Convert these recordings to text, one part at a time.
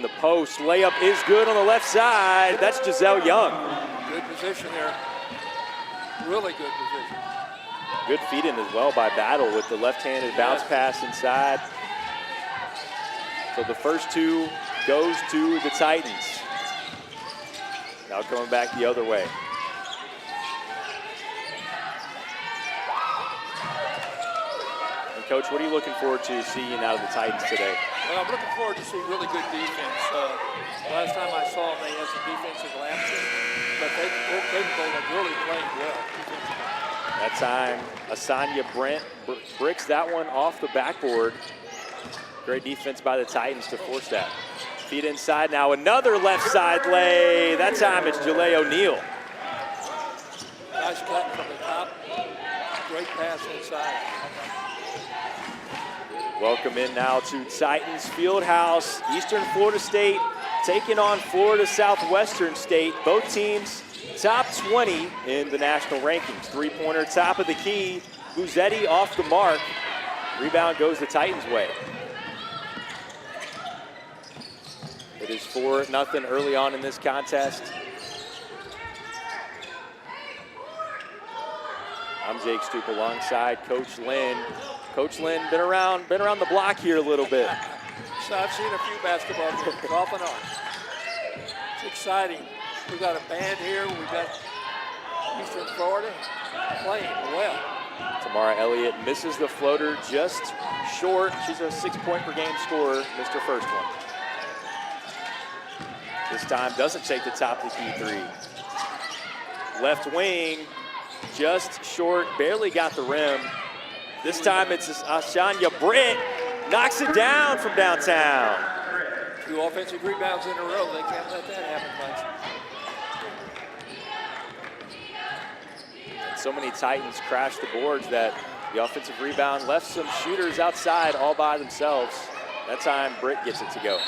the post. Layup is good on the left side. That's Giselle Young. Good position there. Really good position. Good feed-in as well by Battle with the left-handed bounce pass inside. So the first two goes to the Titans. Now coming back the other way. And Coach, what are you looking forward to seeing out of the Titans today? Well, I'm looking forward to see really good defense. Last time I saw them, they had some defensive lapses, but they're capable of really playing well. That time, Asanya Brent bricks that one off the backboard. Great defense by the Titans to force that. Feed inside now, another left side lay. That time it's Jalea O'Neal. Nice cut from the top. Great pass inside. Welcome in now to Titans Fieldhouse. Eastern Florida State taking on Florida Southwestern State. Both teams top 20 in the national rankings. Three-pointer top of the key. Buzetti off the mark. Rebound goes the Titans' way. It is 4-0 early on in this contest. I'm Jake Stoop alongside Coach Lynn. Coach Lynn, been around the block here a little bit. So I've seen a few basketball games off and on. It's exciting. We've got a band here. We've got Eastern Florida playing well. Tamara Elliott misses the floater just short. She's a 6-point per game scorer. Missed her first one. This time doesn't take the top of the key three. Left wing, just short, barely got the rim. This time it's Ashanya Britt, knocks it down from downtown. 2 offensive rebounds in a row. They can't let that happen much. So many Titans crashed the boards that the offensive rebound left some shooters outside all by themselves. That time Britt gets it to go.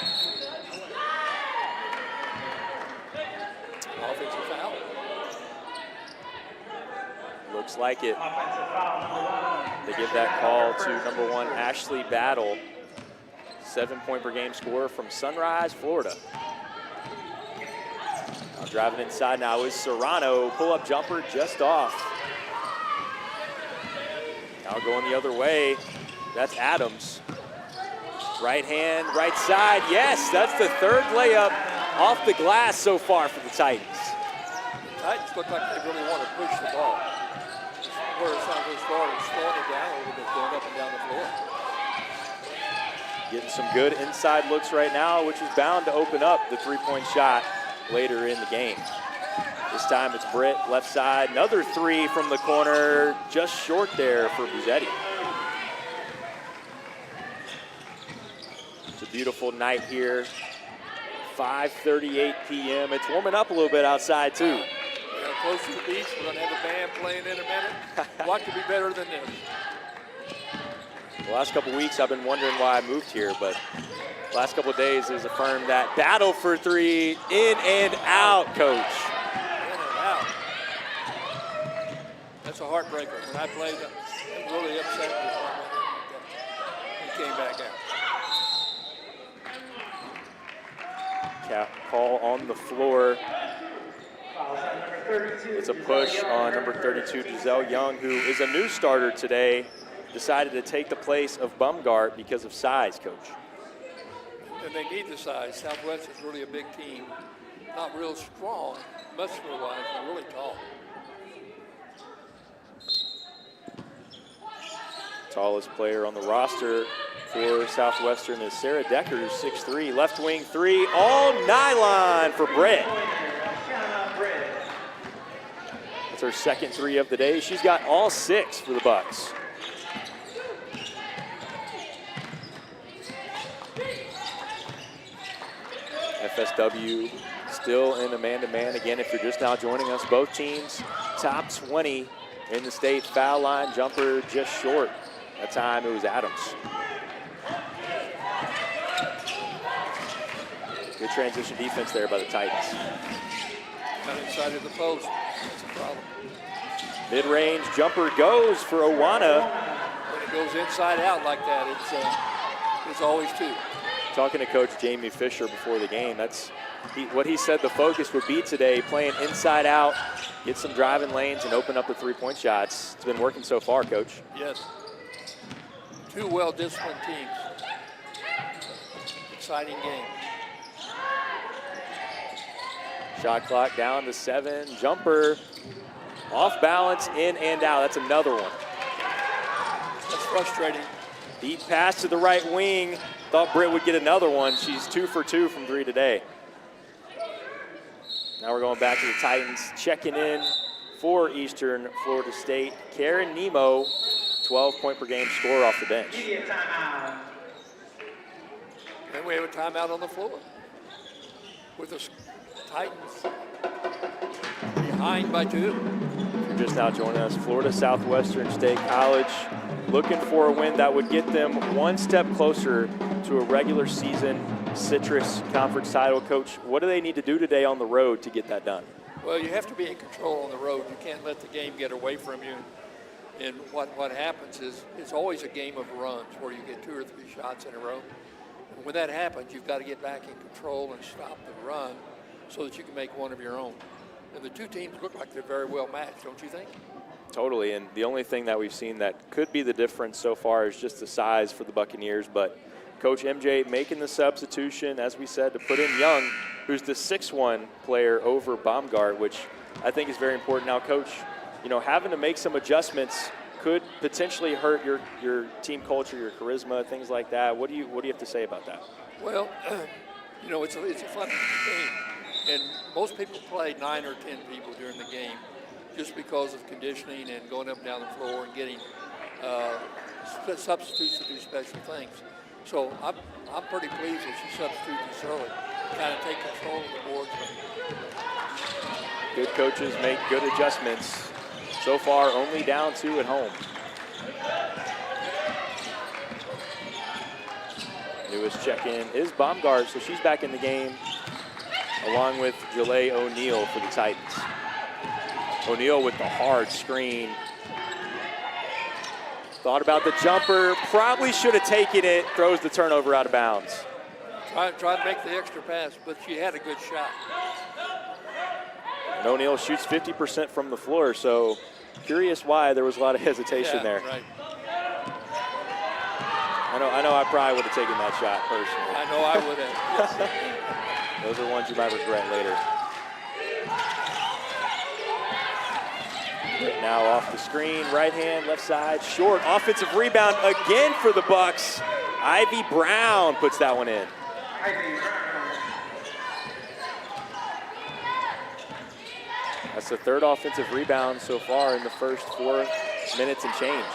Offensive foul. Looks like it. They give that call to number 1, Ashley Battle. 7-point per game scorer from Sunrise, Florida. Now driving inside now is Serrano. Pull-up jumper just off. Now going the other way, that's Adams. Right hand, right side, yes, that's the third layup off the glass so far for the Titans. The Titans look like they really want to push the ball. Where Southwest Florida is slowing it down a little bit, going up and down the floor. Getting some good inside looks right now, which is bound to open up the 3-point shot later in the game. This time it's Britt, left side, another 3 from the corner, just short there for Buzetti. It's a beautiful night here. 5:38 p.m. It's warming up a little bit outside too. Yeah, close to the beach. We're going to have a band playing in a minute. What could be better than this? The last couple weeks I've been wondering why I moved here, but the last couple of days has affirmed that battle for 3, in and out, Coach. In and out. That's a heartbreaker. When I played, it really upset me when he came back out. Call on the floor. It's a push on number 32, Giselle Young, who is a new starter today. Decided to take the place of Bumgart because of size, Coach. And they need the size. Southwest is really a big team. Not real strong, muscular-wise, but really tall. Tallest player on the roster for Southwestern is Sarah Decker, who's 6'3". Left wing 3, all nylon for Britt. That's her second 3 of the day. She's got all 6 for the Bucks. FSW still in a man-to-man. Again, if you're just now joining us, both teams top 20 in the state. Foul line jumper just short. That time it was Adams. Good transition defense there by the Titans. Got inside of the post. That's a problem. Mid-range jumper goes for Owana. When it goes inside out like that, it's always 2. talking to Coach Jamie Fisher before the game, what he said the focus would be today, playing inside out, get some driving lanes and open up the three-point shots. It's been working so far, Coach. Yes. Two well-disciplined teams. Exciting game. Shot clock down to 7. Jumper off balance, in and out. That's another one. That's frustrating. Deep pass to the right wing. Thought Britt would get another one. She's 2 for 2 from 3 today. Now we're going back to the Titans. Checking in for Eastern Florida State. Karen Nemo, 12-point per game scorer off the bench. And we have a timeout on the floor with the Titans behind by 2. If you're just now joining us, Florida Southwestern State College looking for a win that would get them one step closer to a regular season Citrus Conference title. Coach, what do they need to do today on the road to get that done? Well, you have to be in control on the road. You can't let the game get away from you. And what happens is it's always a game of runs where you get 2 or 3 shots in a row. And when that happens, you've got to get back in control and stop the run so that you can make one of your own. And the two teams look like they're very well matched, don't you think? Totally, and the only thing that we've seen that could be the difference so far is just the size for the Buccaneers. But Coach MJ making the substitution, as we said, to put in Young, who's the 6'1" player over Baumgart, which I think is very important. Now, Coach, having to make some adjustments could potentially hurt your team culture, your charisma, things like that. What do you have to say about that? Well, it's a fun game, and most people play 9 or 10 people during the game just because of conditioning and going up and down the floor and getting substitutes to do special things. So I'm pretty pleased that she substituted this early, kind of take control of the board. Good coaches make good adjustments. So far, only down 2 at home. Newest check-in is Baumgart, so she's back in the game, along with Jalea O'Neal for the Titans. O'Neal with the hard screen. Thought about the jumper, probably should have taken it, throws the turnover out of bounds. Tried to make the extra pass, but she had a good shot. And O'Neal shoots 50% from the floor, so curious why there was a lot of hesitation there. Right. I know I probably would have taken that shot personally. I know I would have, yes. Those are ones you might regret later. Now off the screen, right hand, left side, short, offensive rebound again for the Bucks. Ivy Brown puts that one in. That's the 3rd offensive rebound so far in the first 4 minutes and change.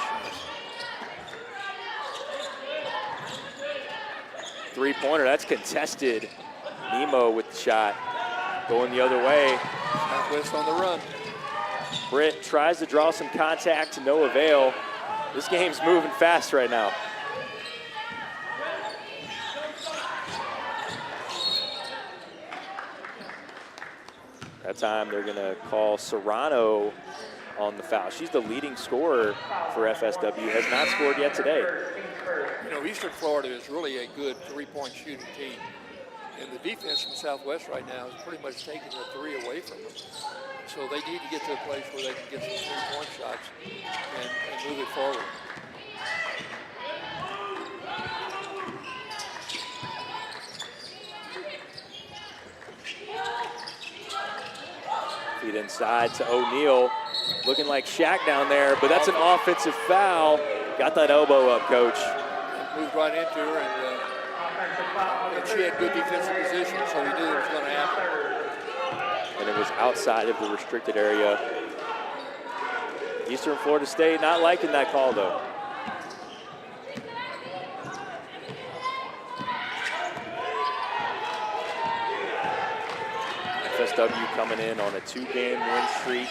3-pointer, that's contested. Nemo with the shot, going the other way. Southwest on the run. Britt tries to draw some contact to no avail. This game's moving fast right now. That time they're gonna call Serrano on the foul. She's the leading scorer for FSW, has not scored yet today. Eastern Florida is really a good 3-point shooting team. And the defense from Southwest right now is pretty much taking the 3 away from them. So they need to get to a place where they can get some 3-point shots and move it forward. Feed inside to O'Neal, looking like Shaq down there, but that's an offensive foul. Got that elbow up, Coach. Moved right into her, and she had good defensive position, so we knew it was going to happen. And it was outside of the restricted area. Eastern Florida State not liking that call, though. FSW coming in on a 2-game win streak.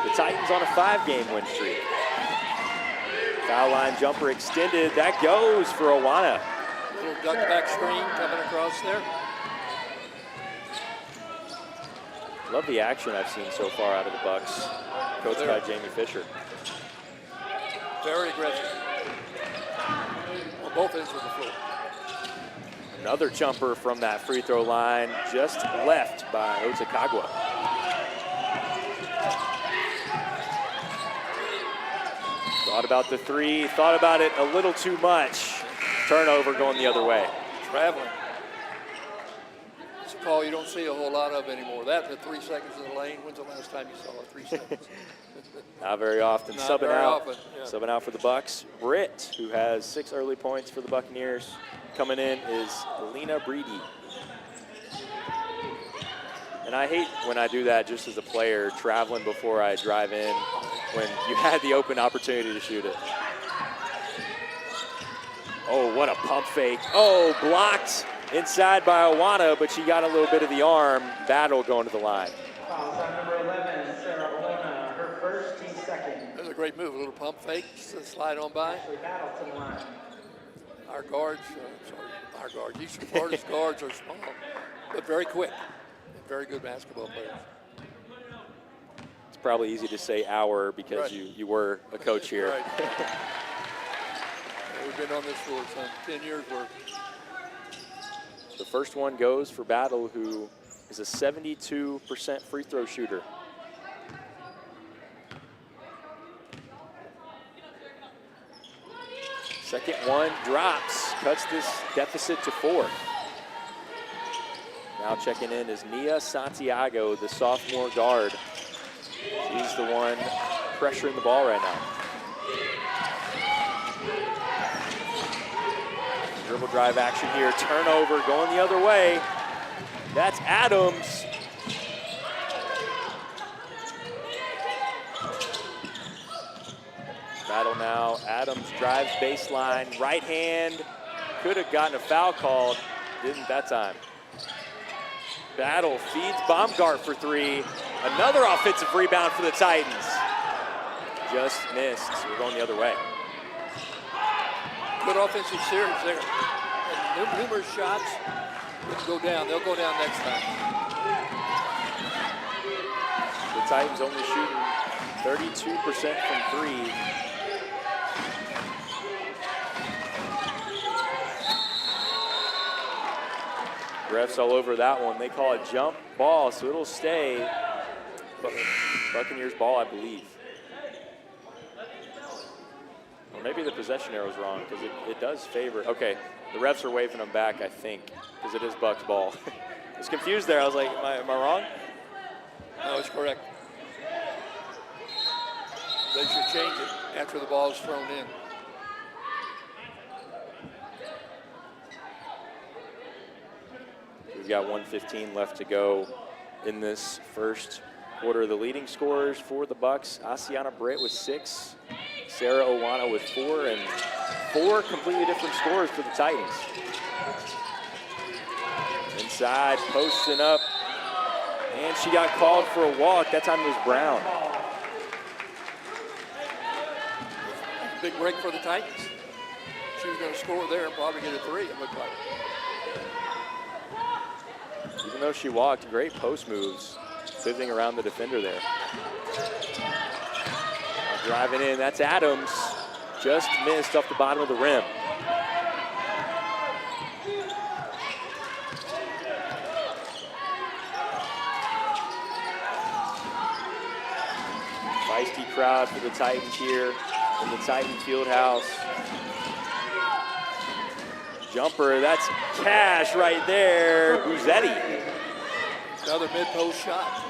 The Titans on a 5-game win streak. Foul line jumper extended. That goes for Awana. Little duck back screen coming across there. Love the action I've seen so far out of the Bucks, coached by Jamie Fisher. Very aggressive on both ends of the floor. Another jumper from that free throw line, just left by Otakagwa. Thought about the three, thought about it a little too much. Turnover going the other way. Traveling. It's a call you don't see a whole lot of anymore. That and the 3 seconds in the lane. When's the last time you saw it? 3 seconds. Not very often. Not Subbing very out. often, yeah. Subbing out for the Bucks. Britt, who has 6 early points for the Buccaneers. Coming in is Lena Breedy. And I hate when I do that just as a player, traveling before I drive in when you had the open opportunity to shoot it. Oh, what a pump fake. Oh, blocked inside by Awana, but she got a little bit of the arm. Battle going to the line. Number 11, Sarah Awana, her first, team second. That was a great move. A little pump fake, just to slide on by. Battle to the line. Our guards, Eastern Florida's guards are small, but very quick. Very good basketball players. It's probably easy to say our because Right. you were a coach here. Right. We've been on this for some 10 years worth. The first one goes for Battle, who is a 72% free throw shooter. Second one drops, cuts this deficit to 4. Now checking in is Nia Santiago, the sophomore guard. She's the one pressuring the ball right now. Dribble drive action here, turnover going the other way. That's Adams. Battle now, Adams drives baseline, right hand. Could have gotten a foul called, didn't that time. Battle feeds Baumgart for 3. Another offensive rebound for the Titans. Just missed, so we're going the other way. Good offensive series there. And numerous shots didn't go down. They'll go down next time. The Titans only shooting 32% from 3. Refs all over that one. They call it jump ball, so it'll stay. Buccaneers ball, I believe. Or maybe the possession arrow's wrong, because it does favor. Okay, the refs are waving them back, I think, because it is Bucks ball. I was confused there. I was like, am I wrong? No, it's correct. They should change it after the ball is thrown in. We've got 1:15 left to go in this first quarter. The leading scorers for the Bucks, Asiana Britt with 6, Sarah Awana with 4, and 4 completely different scores for the Titans. Inside, posting up, and she got called for a walk. That time it was Brown. Big break for the Titans. She was going to score there and probably get a 3, it looked like. Even though she walked, great post moves, pivoting around the defender there. Now driving in, that's Adams. Just missed off the bottom of the rim. Feisty crowd for the Titans here in the Titan Field House. Jumper, that's cash right there. Buzetti. Another mid-post shot.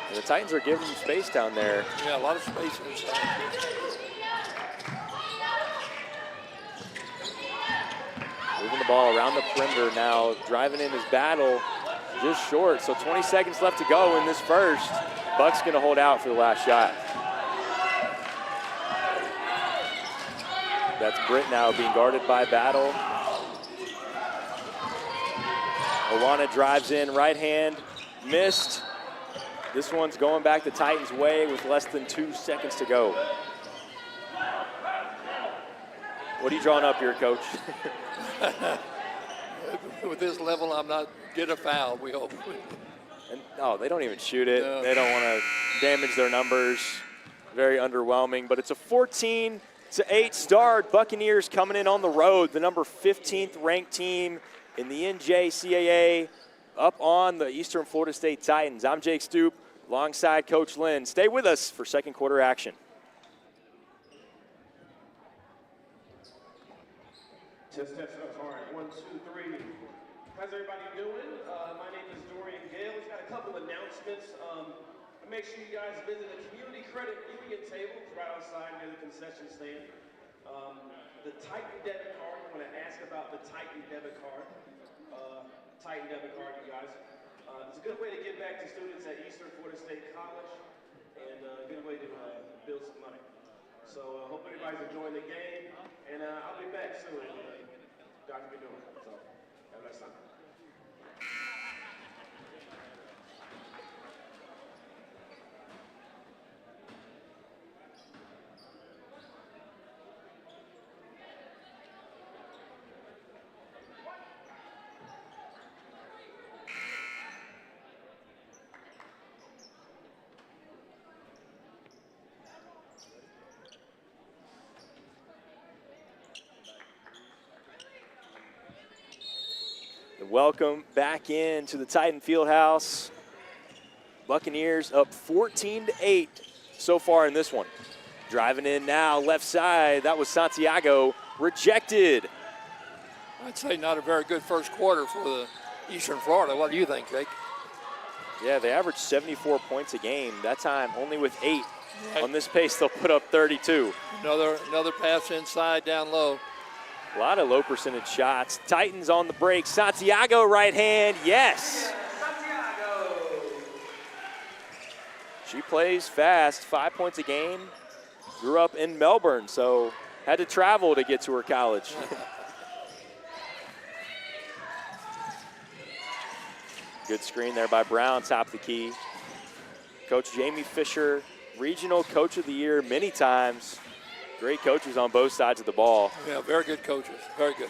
And the Titans are giving them space down there. Yeah, a lot of space inside. Moving the ball around the perimeter now. Driving in his Battle, just short. So 20 seconds left to go in this first. Buck's gonna hold out for the last shot. That's Britt now being guarded by Battle. Awana drives in, right hand, missed. This one's going back the Titans' way with less than 2 seconds to go. What are you drawing up here, Coach? With this level, I'm not get a foul, we hope. And, oh, they don't even shoot it. No. They don't want to damage their numbers. Very underwhelming, but it's a 14-15 8 start. Buccaneers coming in on the road, the number 15th ranked team in the NJCAA, up on the Eastern Florida State Titans. I'm Jake Stoop alongside Coach Lynn. Stay with us for second quarter action. Test, all right, 1, 2, 3. How's everybody doing? My name is Dorian Gale. We've got a couple announcements. Make sure you guys visit the community credit union table. It's right outside near the concession stand. The Titan debit card, you want to ask about the Titan debit card. You guys. It's a good way to give back to students at Eastern Florida State College and a good way to build some money. So hope everybody's enjoying the game, and I'll be back soon. Dr. Be doing. So have a nice time. Welcome back into the Titan Fieldhouse. Buccaneers up 14-8 so far in this one. Driving in now, left side. That was Santiago, rejected. I'd say not a very good first quarter for the Eastern Florida. What do you think, Jake? Yeah, they averaged 74 points a game. That time only with 8. Right. On this pace, they'll put up 32. Another pass inside, down low. A lot of low percentage shots. Titans on the break. Santiago right hand, yes. Santiago. She plays fast, 5 points a game. Grew up in Melbourne, so had to travel to get to her college. Good screen there by Brown, top of the key. Coach Jamie Fisher, Regional Coach of the Year many times. Great coaches on both sides of the ball. Yeah, very good coaches, very good.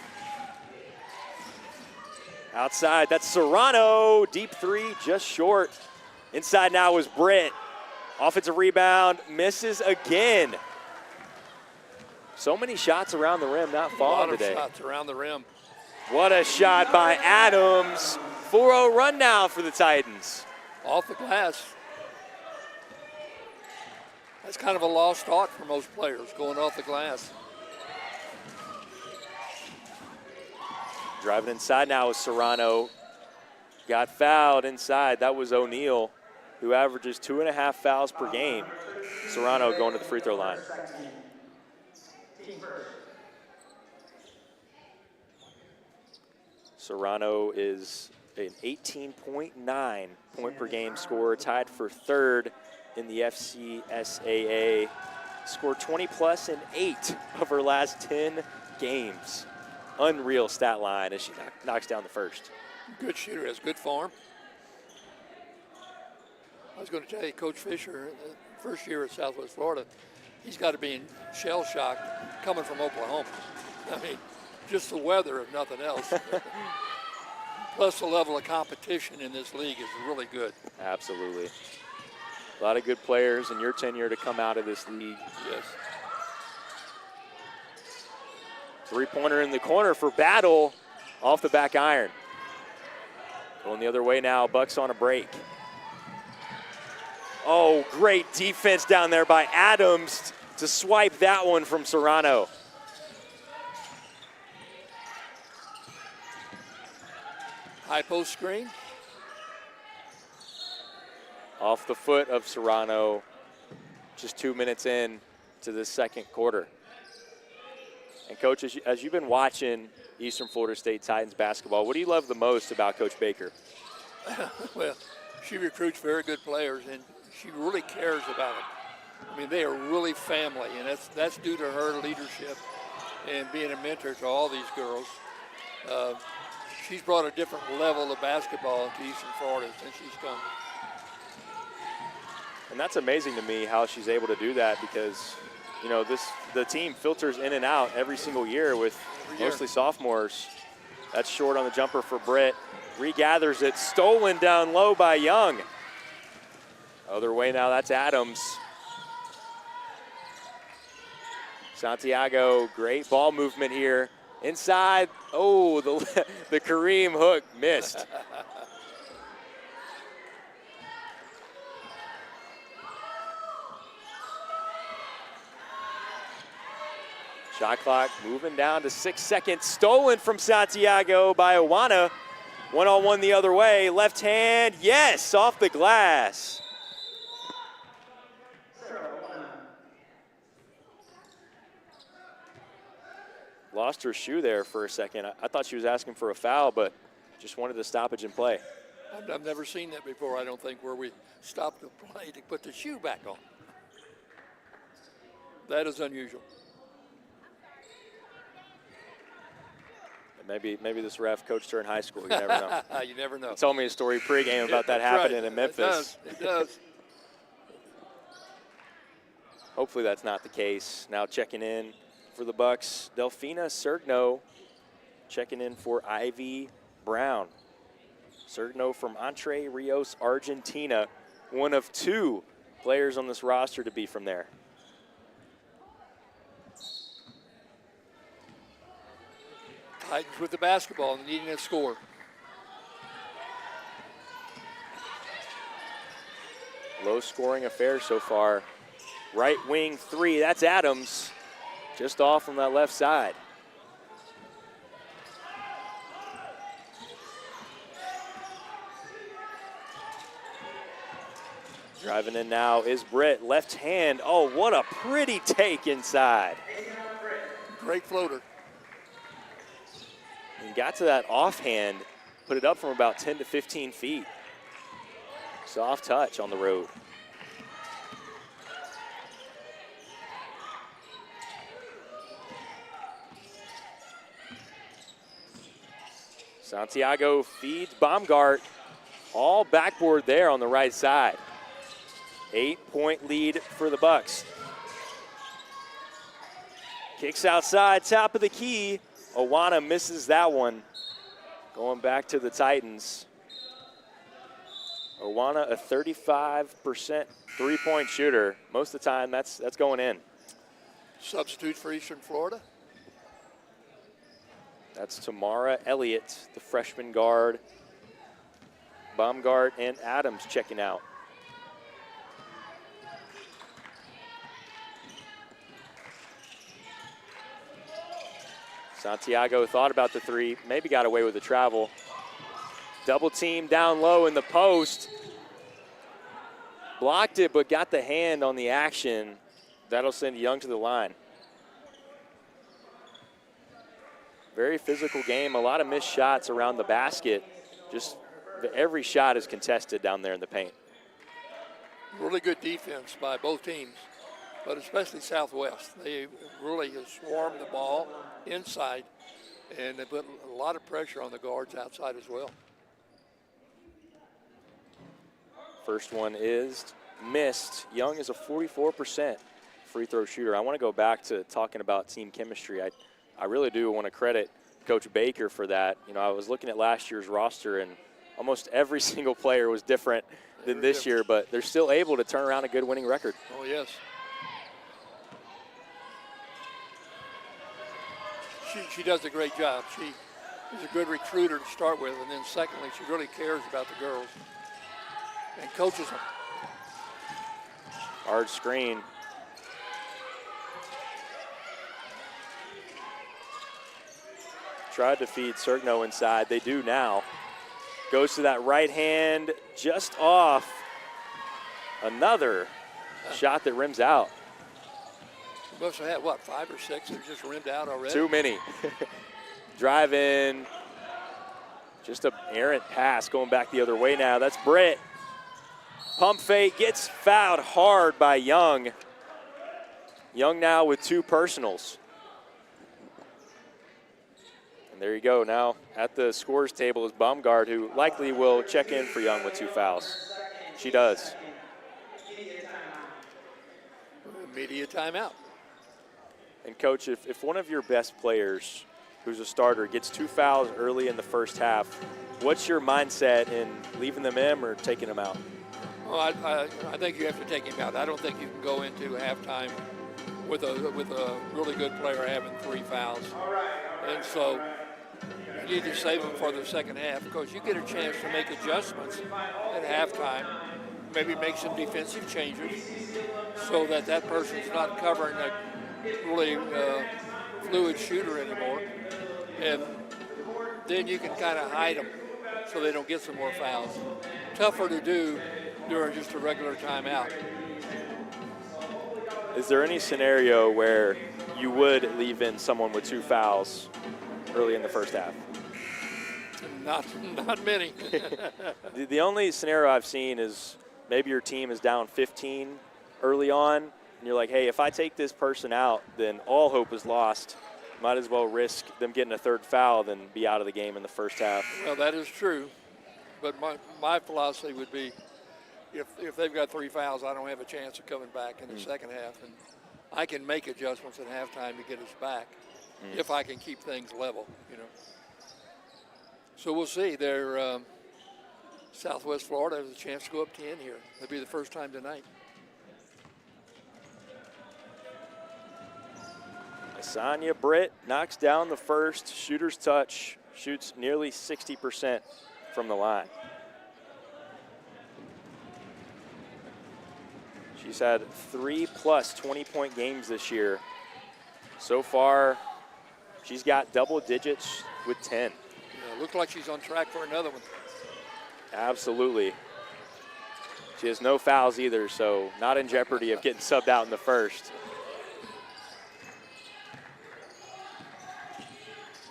Outside, that's Serrano, deep three, just short. Inside now is Britt. Offensive rebound, misses again. So many shots around the rim, not falling today. A lot of shots around the rim. What a shot by Adams. 4-0 run now for the Titans. Off the glass. That's kind of a lost art for most players, going off the glass. Driving inside now is Serrano. Got fouled inside. That was O'Neal, who averages 2.5 fouls per game. Serrano going to the free throw line. Serrano is an 18.9 point per game scorer, tied for third in the FCSAA. Scored 20 plus in 8 of her last 10 games. Unreal stat line as she knocks down the first. Good shooter, has good form. I was going to tell you, Coach Fisher, the first year at Southwest Florida, he's got to be in shell shock coming from Oklahoma. I mean, just the weather, if nothing else. Plus the level of competition in this league is really good. Absolutely. A lot of good players in your tenure to come out of this league. Yes. Three-pointer in the corner for Battle, off the back iron. Going the other way now, Bucks on a break. Oh, great defense down there by Adams to swipe that one from Serrano. High post screen. Off the foot of Serrano, just 2 minutes in to the second quarter. And Coach, as you've been watching Eastern Florida State Titans basketball, what do you love the most about Coach Baker? Well, she recruits very good players, and she really cares about them. I mean, they are really family, and that's due to her leadership and being a mentor to all these girls. She's brought a different level of basketball to Eastern Florida since she's come. And that's amazing to me how she's able to do that because, you know, the team filters in and out every single year with mostly sophomores. That's short on the jumper for Britt. Regathers it, stolen down low by Young. Other way now, that's Adams. Santiago, great ball movement here. Inside, oh, the Kareem hook missed. Shot clock moving down to 6 seconds. Stolen from Santiago by Awana. One-on-one the other way. Left hand, yes, off the glass. Lost her shoe there for a second. I thought she was asking for a foul, but just wanted a stoppage in play. I've never seen that before, I don't think, where we stopped the play to put the shoe back on. That is unusual. Maybe this ref coached her in high school. You never know. You never know. He told me a story pregame about that happening in Memphis. It does. Hopefully that's not the case. Now checking in for the Bucks, Delfina Sergno checking in for Ivy Brown. Sergno from Entre Rios, Argentina, one of 2 players on this roster to be from there. Titans with the basketball and needing a score. Low scoring affair so far. Right wing 3, that's Adams. Just off from that left side. Driving in now is Britt, left hand. Oh, what a pretty take inside. Great floater. And got to that offhand, put it up from about 10 to 15 feet. Soft touch on the road. Santiago feeds Baumgart. All backboard there on the right side. 8-point lead for the Bucks. Kicks outside, top of the key. Awana misses that one. Going back to the Titans. Awana, a 35% three-point shooter. Most of the time, that's going in. Substitute for Eastern Florida. That's Tamara Elliott, the freshman guard. Baumgart and Adams checking out. Santiago thought about the 3, maybe got away with the travel. Double team down low in the post. Blocked it, but got the hand on the action. That'll send Young to the line. Very physical game, a lot of missed shots around the basket. Just every shot is contested down there in the paint. Really good defense by both teams, but especially Southwest. They really swarmed the ball inside, and they put a lot of pressure on the guards outside as well. First one is missed. Young is a 44% free throw shooter. I want to go back to talking about team chemistry. I really do want to credit Coach Baker for that. You know, I was looking at last year's roster, and almost every single player was different than this year, but they're still able to turn around a good winning record. Oh, yes. She does a great job. She is a good recruiter to start with, and then secondly, she really cares about the girls and coaches them. Hard screen. Tried to feed Sergno inside. They do now. Goes to that right hand, just off. Another shot that rims out. You must have had, what, 5 or 6 that just rimmed out already? Too many. Drive in. Just an errant pass going back the other way now. That's Britt. Pump fake, gets fouled hard by Young. Young now with 2 personals. And there you go. Now at the scores table is Baumgart, who likely will check in for Young with 2 fouls. She does. Immediate timeout. And Coach, if one of your best players who's a starter gets 2 fouls early in the first half, what's your mindset in leaving them in or taking them out? Well, I think you have to take him out. I don't think you can go into halftime with a really good player having 3 fouls. And so you need to save them for the second half because you get a chance to make adjustments at halftime, maybe make some defensive changes so that that person's not covering a really fluid shooter anymore. And then you can kind of hide them so they don't get some more fouls. Tougher to do during just a regular timeout. Is there any scenario where you would leave in someone with 2 fouls early in the first half? Not many. The only scenario I've seen is maybe your team is down 15 early on, and you're like, hey, if I take this person out, then all hope is lost. Might as well risk them getting a 3rd foul than be out of the game in the first half. Well, that is true. But my philosophy would be if they've got 3 fouls, I don't have a chance of coming back in the second half. And I can make adjustments at halftime to get us back if I can keep things level, you know. So we'll see. They're Southwest Florida has a chance to go up 10 here. It'll be the first time tonight. Asanya Britt knocks down the first shooter's touch, shoots nearly 60% from the line. She's had 3+ 20-point games this year. So far, she's got double digits with 10. Yeah, looks like she's on track for another one. Absolutely. She has no fouls either, so not in jeopardy of getting subbed out in the first.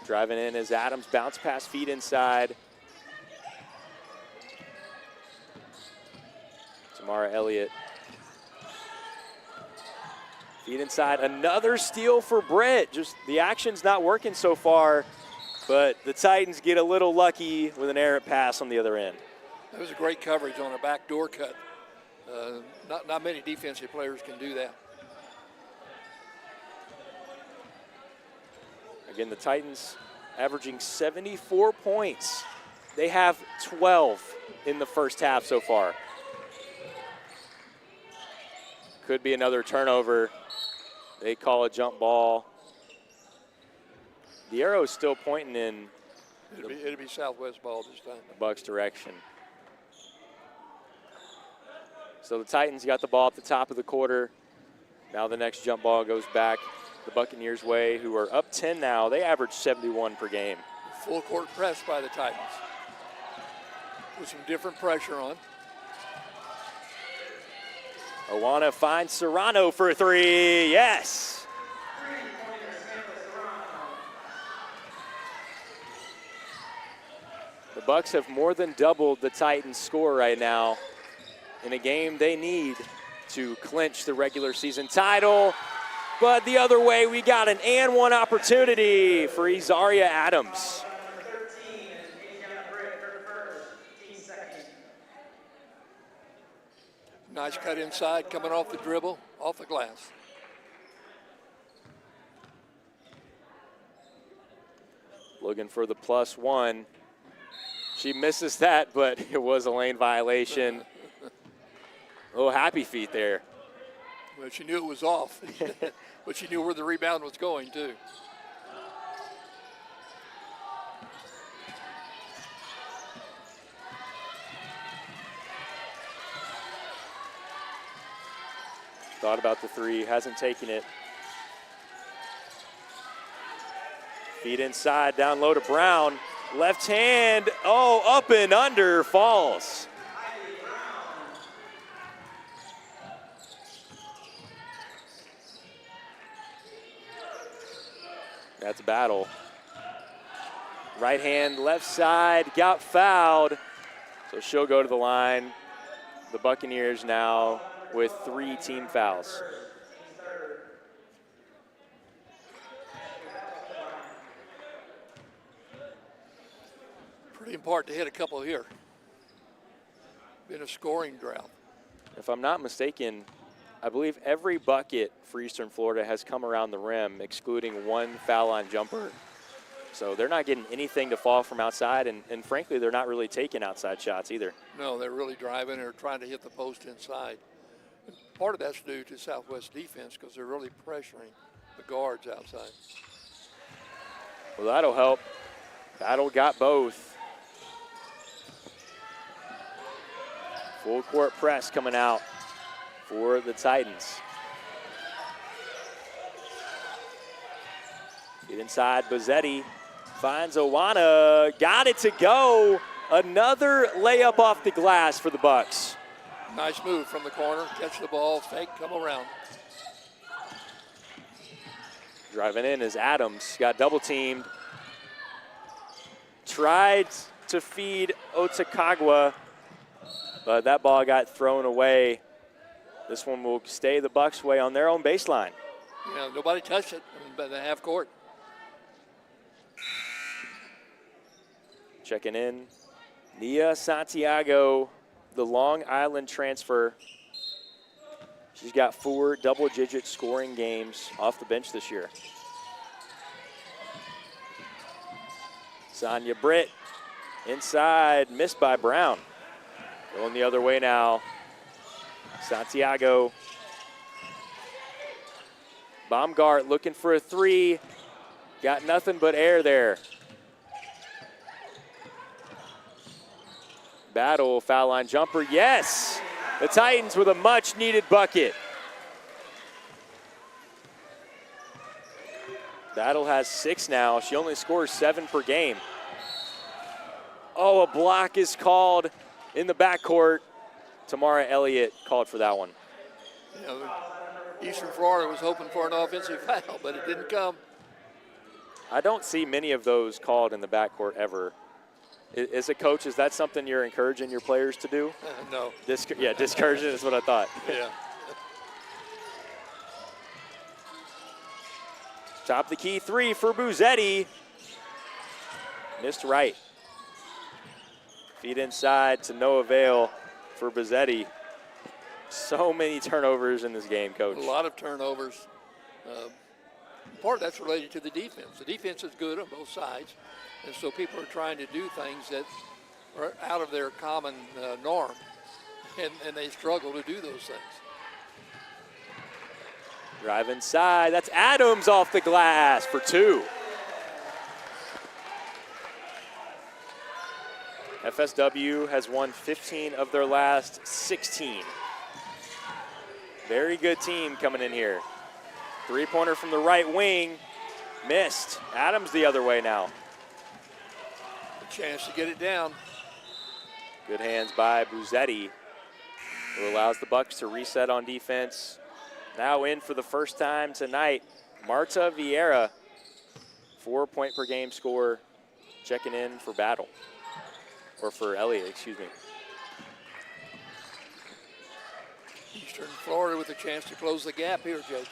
Driving in as Adams, bounce pass, feed inside. Tamara Elliott. Feed inside, another steal for Britt. Just the action's not working so far, but the Titans get a little lucky with an errant pass on the other end. That was a great coverage on a backdoor cut. Not many defensive players can do that. Again, the Titans averaging 74 points. They have 12 in the first half so far. Could be another turnover. They call a jump ball. The arrow is still pointing in It'll be Southwest ball this time. the Bucks' direction. So the Titans got the ball at the top of the quarter. Now the next jump ball goes back the Buccaneers' way, who are up 10 now. They average 71 per game. Full court press by the Titans with some different pressure on. Owana finds Serrano for 3. Yes. The Bucks have more than doubled the Titans' score right now in a game they need to clinch the regular season title. But the other way, we got an and one opportunity for Izaria Adams. Nice cut inside, coming off the dribble, off the glass. Looking for the +1. She misses that, but it was a lane violation. Oh, happy feet there. Well, she knew it was off, but she knew where the rebound was going, too. Thought about the 3, hasn't taken it. Feet inside, down low to Brown. Left hand, oh, up and under, falls. That's a battle. Right hand, left side, got fouled. So she'll go to the line. The Buccaneers now with 3 team fouls. Pretty important to hit a couple here. Been a scoring drought. If I'm not mistaken, I believe every bucket for Eastern Florida has come around the rim, excluding 1 foul line jumper. So they're not getting anything to fall from outside, and frankly, they're not really taking outside shots either. No, they're really driving or trying to hit the post inside. Part of that's due to Southwest defense because they're really pressuring the guards outside. Well, that'll help. Battle got both. Full court press coming out for the Titans. Get inside, Bozzetti finds Owana, got it to go. Another layup off the glass for the Bucks. Nice move from the corner, catch the ball, fake, come around. Driving in is Adams, got double teamed. Tried to feed Otakagwa, but that ball got thrown away. This one will stay the Bucks' way on their own baseline. Yeah, nobody touched it by the half court. Checking in, Nia Santiago, the Long Island transfer. She's got 4 double-digit scoring games off the bench this year. Sonia Britt inside, missed by Brown. Going the other way now. Santiago. Baumgart looking for a 3. Got nothing but air there. Battle, foul line jumper, yes! The Titans with a much-needed bucket. Battle has 6 now. She only scores 7 per game. Oh, a block is called in the backcourt. Tamara Elliott called for that one. You know, Eastern Florida was hoping for an offensive foul, but it didn't come. I don't see many of those called in the backcourt ever. As a coach, is that something you're encouraging your players to do? No. Discouraging is what I thought. Yeah. Top the key 3 for Buzzetti. Missed right. Feed inside to no avail for Buzzetti. So many turnovers in this game, Coach. A lot of turnovers. Part of that's related to the defense. The defense is good on both sides, and so people are trying to do things that are out of their common norm, and they struggle to do those things. Drive inside. That's Adams off the glass for 2. FSW has won 15 of their last 16. Very good team coming in here. 3-pointer from the right wing. Missed. Adams the other way now. A chance to get it down. Good hands by Buzzetti, who allows the Bucks to reset on defense. Now in for the first time tonight, Marta Vieira, 4-point-per-game scorer, checking in for Battle. Or for Elliott, excuse me. Eastern Florida with a chance to close the gap here, Judge.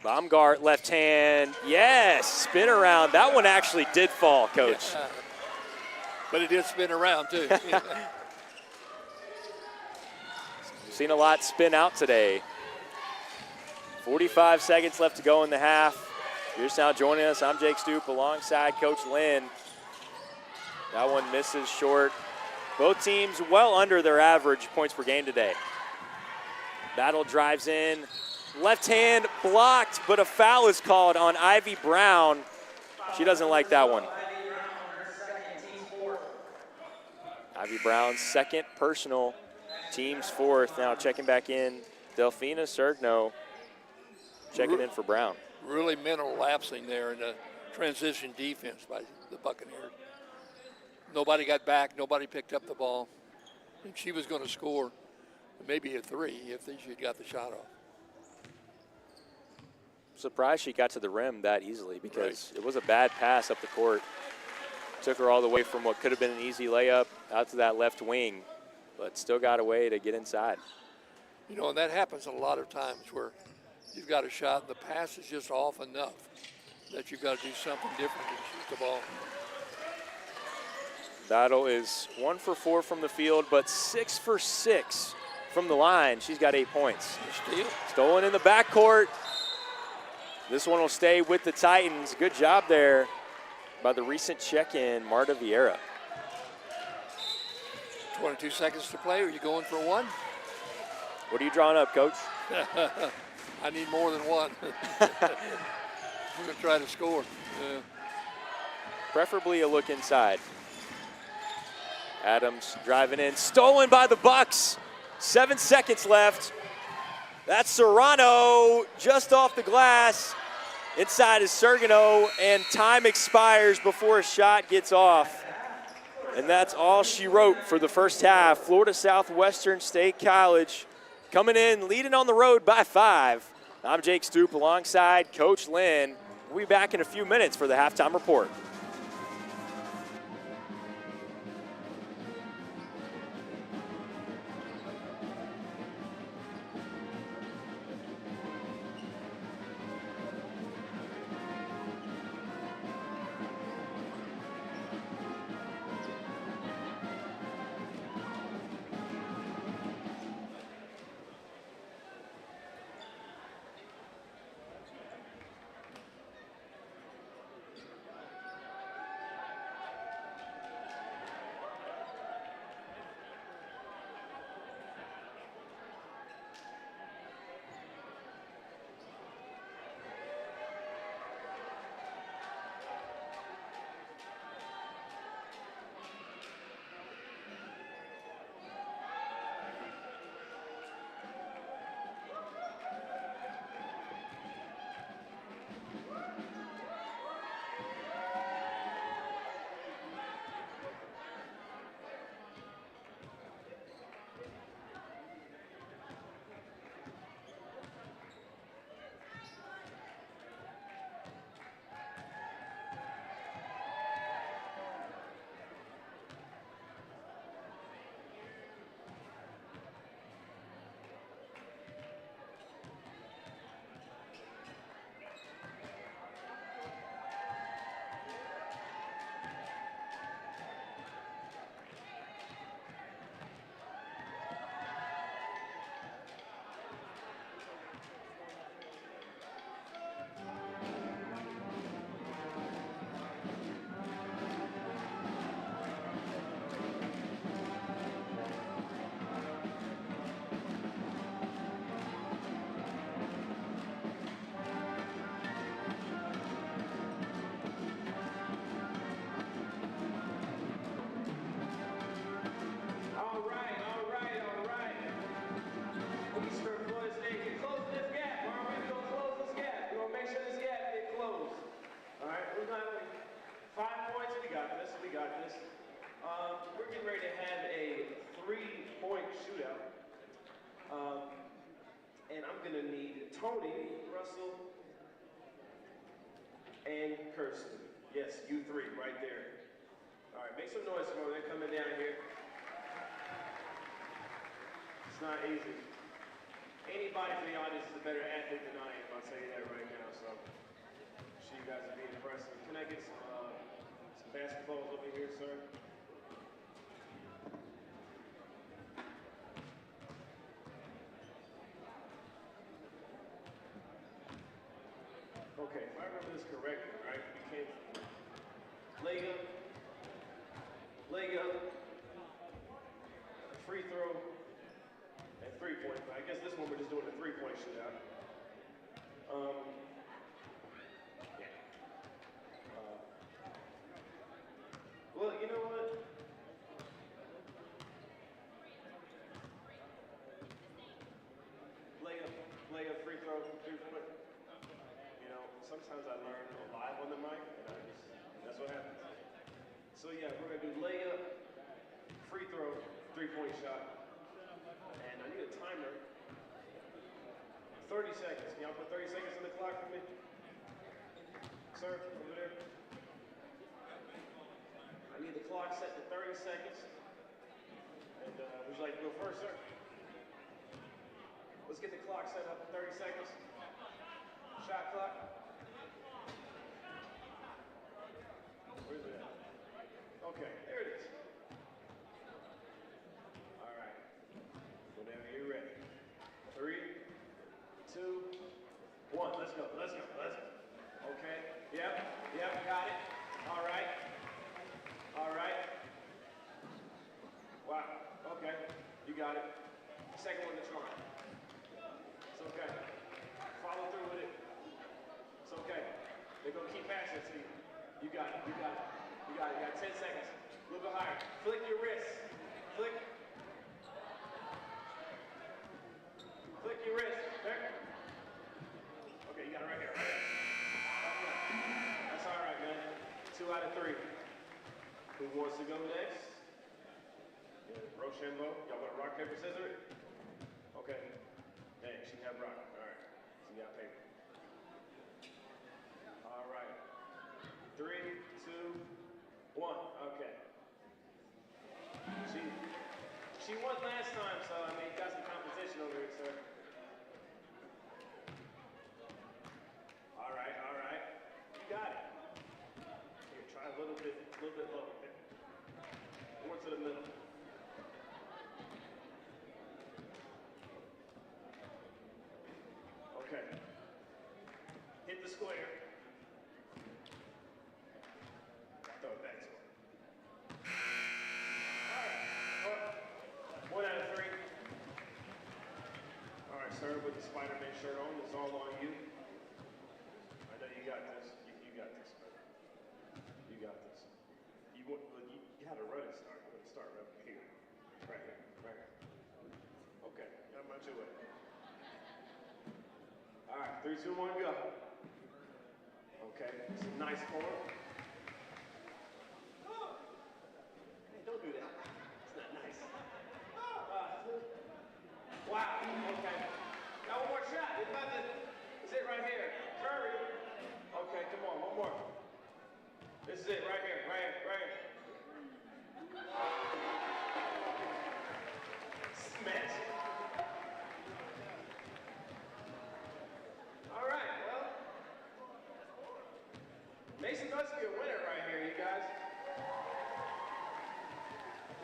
Baumgart, left hand, yes, spin around. That one actually did fall, Coach. Yeah. But it did spin around, too. We've seen a lot spin out today. 45 seconds left to go in the half. If you're just now joining us, I'm Jake Stoop alongside Coach Lynn. That one misses short. Both teams well under their average points per game today. Battle drives in. Left hand blocked, but a foul is called on Ivy Brown. She doesn't like that one. Ivy Brown's second personal, team's 4th. Now checking back in, Delphina Sergno checking in for Brown. Really mental lapsing there in the transition defense by the Buccaneers. Nobody got back, nobody picked up the ball. And she was going to score maybe a 3 if she got the shot off. Surprised she got to the rim that easily because It was a bad pass up the court. Took her all the way from what could have been an easy layup out to that left wing, but still got a way to get inside. You know, and that happens a lot of times where you've got a shot and the pass is just off enough that you've got to do something different to shoot the ball. Battle is 1 for 4 from the field, but 6 for 6 from the line. She's got 8 points. Steal. Stolen in the backcourt. This one will stay with the Titans. Good job there by the recent check-in, Marta Vieira. 22 seconds to play. Are you going for one? What are you drawing up, Coach? I need more than one. We're going to try to score. Preferably a look inside. Adams driving in, stolen by the Bucks. 7 seconds left. That's Serrano just off the glass. Inside is Sergino, and time expires before a shot gets off. And that's all she wrote for the first half. Florida Southwestern State College coming in, leading on the road by 5. I'm Jake Stoop alongside Coach Lynn. We'll be back in a few minutes for the halftime report. We're getting ready to have a 3-point shootout. And I'm going to need Tony, Russell, and Kirsten. Yes, you three right there. All right, make some noise for them. They're coming down here. It's not easy. Anybody from the audience is a better athlete than I am. I'll tell you that right now. So, I'm sure you guys are being impressive. Can I get some basketballs over here, sir? Okay, if I remember this correctly, right? We came leg up, free throw, and 3-point. I guess this one we're just doing a 3-point shootout. Well, you know what? Leg up, free throw, 3-point. You know, sometimes I learn live on the mic, and that's what happens. So yeah, we're gonna do layup, free throw, 3-point shot, and I need a timer. 30 seconds. Can y'all put 30 seconds on the clock for me? Sir, over there. I need the clock set to 30 seconds. And would you like to go first, sir? Let's get the clock set up to 30 seconds. Shot clock. Where's it at? Okay, there it is. All right. Whenever you're ready. 3, 2, 1. Let's go. Okay. Yep, got it. All right. Wow. got it. Second one, the charm. It's okay. Follow through with it. It's okay. They're going to keep passing it to you. You got it. You got it. You got it. You got 10 seconds. A little bit higher. Flick your wrist. Flick. Flick your wrist. There. Okay, you got it right here. Right here. That's all right, man. 2 out of 3. Who wants to go next? Rochambeau. Y'all want to rock, paper, scissors? Okay. Dang, she have rock. All right. She got paper. All right. 3, 2, 1. Okay. She won last time, so I mean, got some competition over here, sir. All right, all right. You got it. Here, try a little bit lower. More to the middle. Okay. Hit the square. Throw it back to him. All right. 1 out of 3. All right, sir, with the Spider-Man shirt on, it's all on you. I know you got this. You got this, man. You got this. You had a running start. You want to start right here. Right here. Right here. Okay. I'm on your way. All right. 3, 2, 1, go. Okay. It's a nice form. Hey, don't do that. It's not nice. Wow. Okay. Now one more shot. It's about to. It's it right here. Curry. Okay. Come on. One more. This is it right here. Right here. Right here. Smash. All right. Well, Mason must be a winner right here, you guys.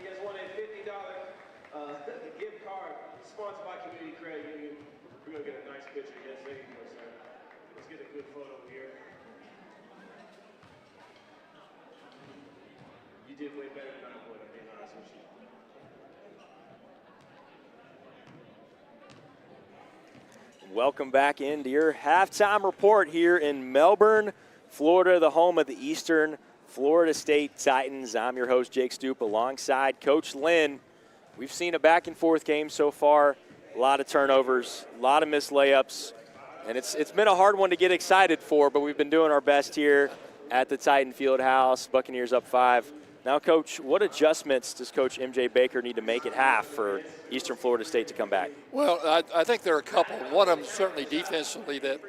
He has won a $50 gift card sponsored by Community Credit Union. We're going to get a nice picture. Yes, there you go, sir. Let's get a good photo here. You did way better than I would, I'm being honest with you. Welcome back into your halftime report here in Melbourne, Florida, the home of the Eastern Florida State Titans. I'm your host, Jake Stoop, alongside Coach Lynn. We've seen a back-and-forth game so far, a lot of turnovers, a lot of missed layups, and it's been a hard one to get excited for, but we've been doing our best here at the Titan Fieldhouse. Buccaneers up 5. Now, Coach, what adjustments does Coach MJ Baker need to make at half for Eastern Florida State to come back? Well, I think there are a couple. One of them certainly defensively, that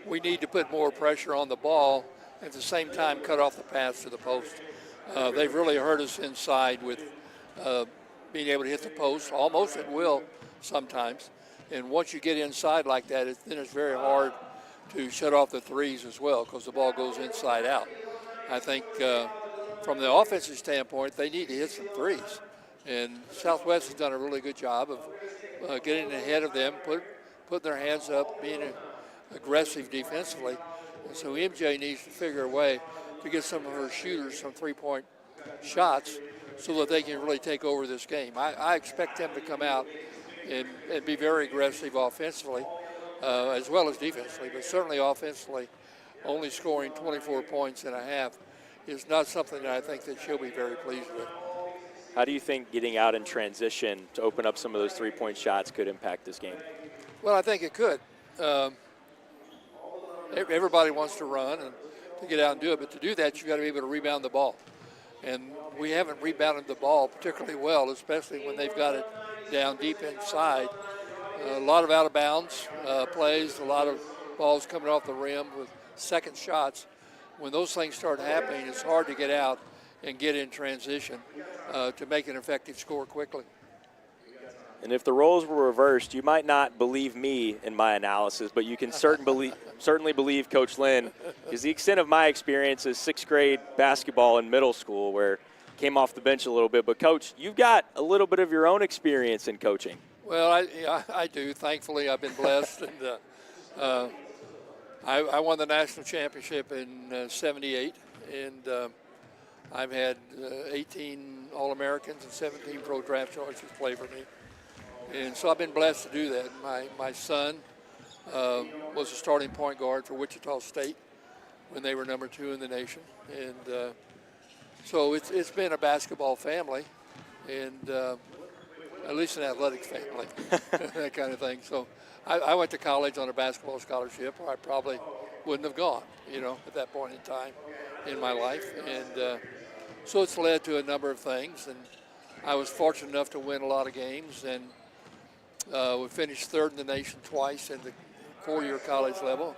we need to put more pressure on the ball, at the same time cut off the pass to the post. They've really hurt us inside with being able to hit the post almost at will sometimes. And once you get inside like that, then it's very hard to shut off the threes as well, because the ball goes inside out. I think from the offensive standpoint, they need to hit some threes. And Southwest has done a really good job of getting ahead of them, putting their hands up, being aggressive defensively. And so MJ needs to figure a way to get some of her shooters some three-point shots so that they can really take over this game. I expect them to come out and be very aggressive offensively as well as defensively, but certainly offensively. Only scoring 24 points in a half is not something that I think that she'll be very pleased with. How do you think getting out in transition to open up some of those three-point shots could impact this game? Well, I think it could. Everybody wants to run and to get out and do it, but to do that, you've got to be able to rebound the ball. And we haven't rebounded the ball particularly well, especially when they've got it down deep inside. A lot of out-of-bounds plays, a lot of balls coming off the rim with second shots. When those things start happening, it's hard to get out and get in transition to make an effective score quickly. And if the roles were reversed, you might not believe me in my analysis, but you can certainly believe Coach Lynn, because the extent of my experience is sixth grade basketball in middle school, where I came off the bench a little bit. But, Coach, you've got a little bit of your own experience in coaching. Well, I do. Thankfully, I've been blessed. And I won the national championship in '78, and I've had 18 All-Americans and 17 pro draft choices play for me. And so I've been blessed to do that. My son was a starting point guard for Wichita State when they were number 2 in the nation. And so it's been a basketball family, and at least an athletics family, that kind of thing. So I went to college on a basketball scholarship, or I probably wouldn't have gone, at that point in time in my life. And so it's led to a number of things. And I was fortunate enough to win a lot of games, and we finished 3rd in the nation twice in the 4-year college level.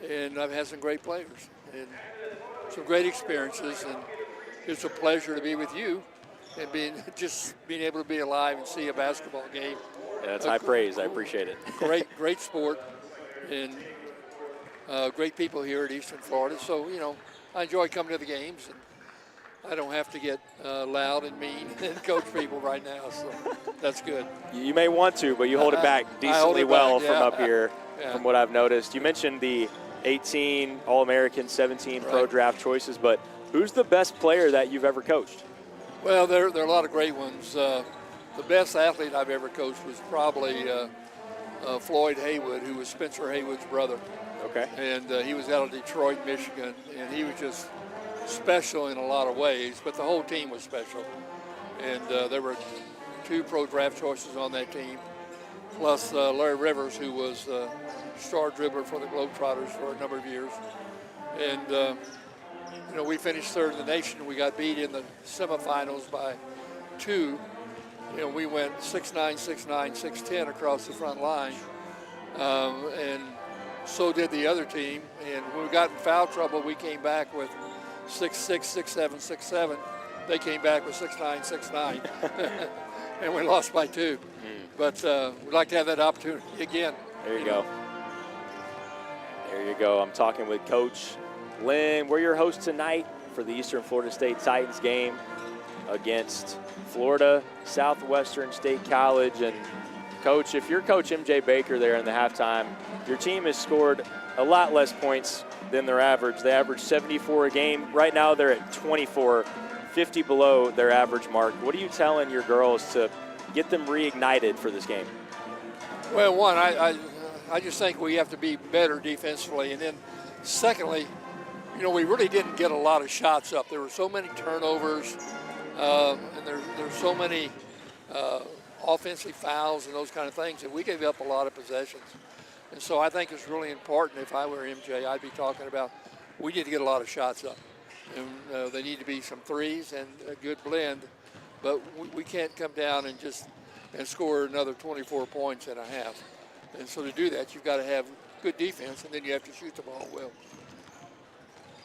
And I've had some great players and some great experiences, and it's a pleasure to be with you and being able to be alive and see a basketball game. Yeah, that's high praise. I appreciate it. Great sport, and great people here at Eastern Florida. So, I enjoy coming to the games, and I don't have to get loud and mean and coach people right now, so that's good. You may want to, but you hold it back decently well from up here, from what I've noticed. You mentioned the 18 All-American, 17 pro draft choices, but who's the best player that you've ever coached? Well, there are a lot of great ones. The best athlete I've ever coached was probably Floyd Haywood, who was Spencer Haywood's brother. Okay. And he was out of Detroit, Michigan, and he was just special in a lot of ways, but the whole team was special. And there were 2 pro draft choices on that team, plus Larry Rivers, who was star dribbler for the Globetrotters for a number of years. And, we finished 3rd in the nation. We got beat in the semifinals by 2. We went 6'9", 6'9", 6'10" across the front line. And so did the other team. And when we got in foul trouble, we came back with 6'6", 6'7", 6'7". They came back with 6'9", 6'9". And we lost by 2. But we'd like to have that opportunity again. There you go. There you go. I'm talking with Coach Lynn. We're your hosts tonight for the Eastern Florida State Titans game against Florida Southwestern State College. And, Coach, if you're Coach MJ Baker there in the halftime, your team has scored a lot less points than their average. They average 74 a game. Right now they're at 24, 50 below their average mark. What are you telling your girls to get them reignited for this game? Well, one, I just think we have to be better defensively. And then secondly, we really didn't get a lot of shots up. There were so many turnovers, and there's so many offensive fouls and those kind of things that we gave up a lot of possessions. And so I think it's really important. If I were MJ, I'd be talking about we need to get a lot of shots up. And they need to be some threes and a good blend. But we can't come down and score another 24 points and a half. And so to do that, you've got to have good defense, and then you have to shoot the ball well.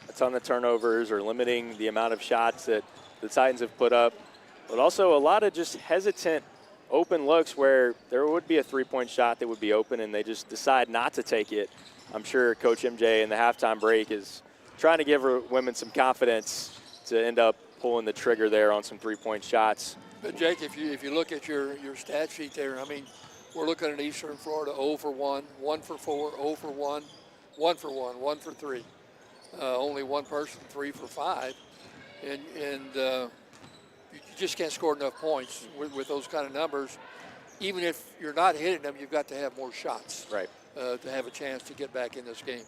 A ton of turnovers or limiting the amount of shots that the Titans have put up, but also a lot of just hesitant open looks where there would be a three-point shot that would be open and they just decide not to take it. I'm sure Coach MJ in the halftime break is trying to give her women some confidence to end up pulling the trigger there on some three-point shots. But Jake, if you look at your stat sheet there, we're looking at Eastern Florida 0 for 1, 1 for 4, 0 for 1, 1 for 1, 1 for 3. Only one person 3 for 5, and you just can't score enough points with those kind of numbers. Even if you're not hitting them, you've got to have more shots, right, to have a chance to get back in this game.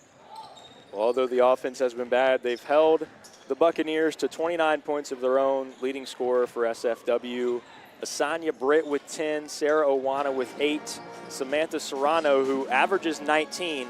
Well, although the offense has been bad, they've held the Buccaneers to 29 points of their own. Leading scorer for SFW, Asanya Britt with 10, Sarah Owana with 8, Samantha Serrano, who averages 19,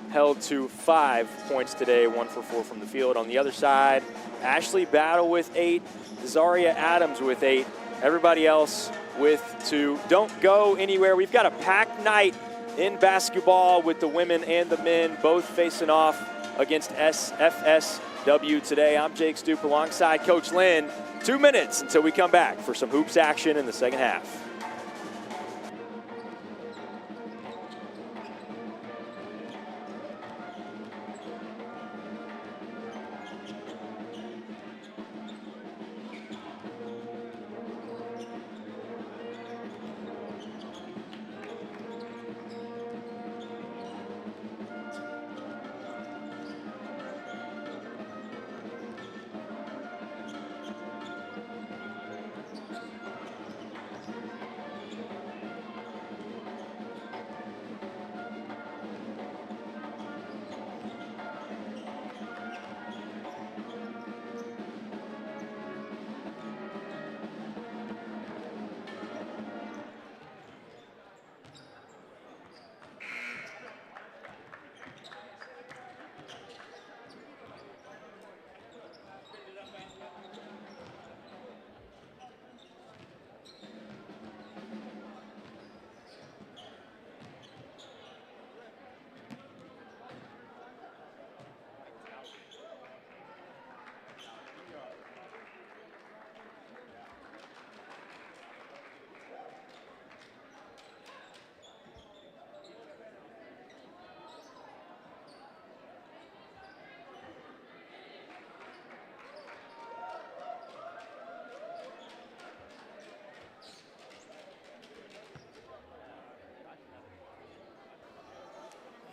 held to 5 points today, 1 for 4 from the field. On the other side, Ashley Battle with 8, Zaria Adams with 8, everybody else with 2. Don't go anywhere. We've got a packed night in basketball with the women and the men both facing off against FSW today. I'm Jake Stoop alongside Coach Lynn. 2 minutes until we come back for some hoops action in the second half.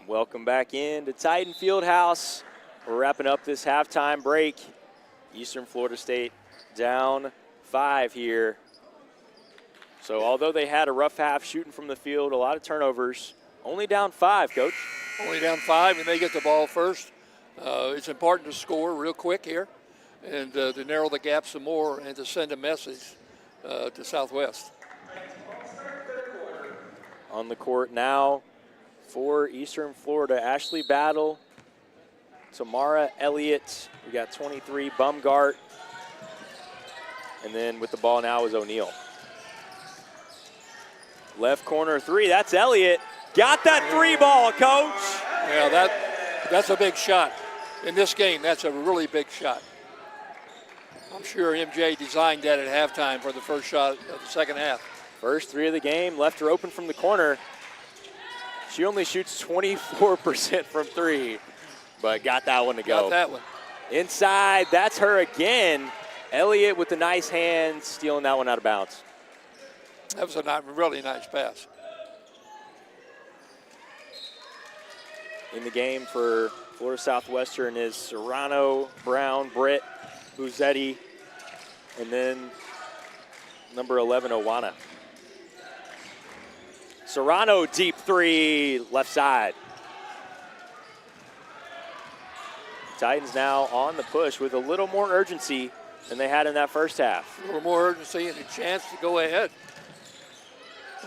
Welcome back in to Titan Fieldhouse. We're wrapping up this halftime break. Eastern Florida State down 5 here. So although they had a rough half shooting from the field, a lot of turnovers, only down 5, Coach. Only down 5, and they get the ball first. It's important to score real quick here and to narrow the gap some more and to send a message to Southwest. On the court now for Eastern Florida, Ashley Battle, Tamara Elliott, we got 23, Bumgart, and then with the ball now is O'Neal. Left corner 3, that's Elliott. Got that 3 ball, Coach. Yeah, that's a big shot. In this game, that's a really big shot. I'm sure MJ designed that at halftime for the first shot of the second half. First 3 of the game, left her open from the corner. She only shoots 24% from 3, but got that one to go. Got that one. Inside, that's her again. Elliott with the nice hand, stealing that one out of bounds. That was a really nice pass. In the game for Florida Southwestern is Serrano, Brown, Britt, Buzetti, and then number 11, Owana. Serrano, deep 3, left side. Titans now on the push with a little more urgency than they had in that first half. A little more urgency and a chance to go ahead,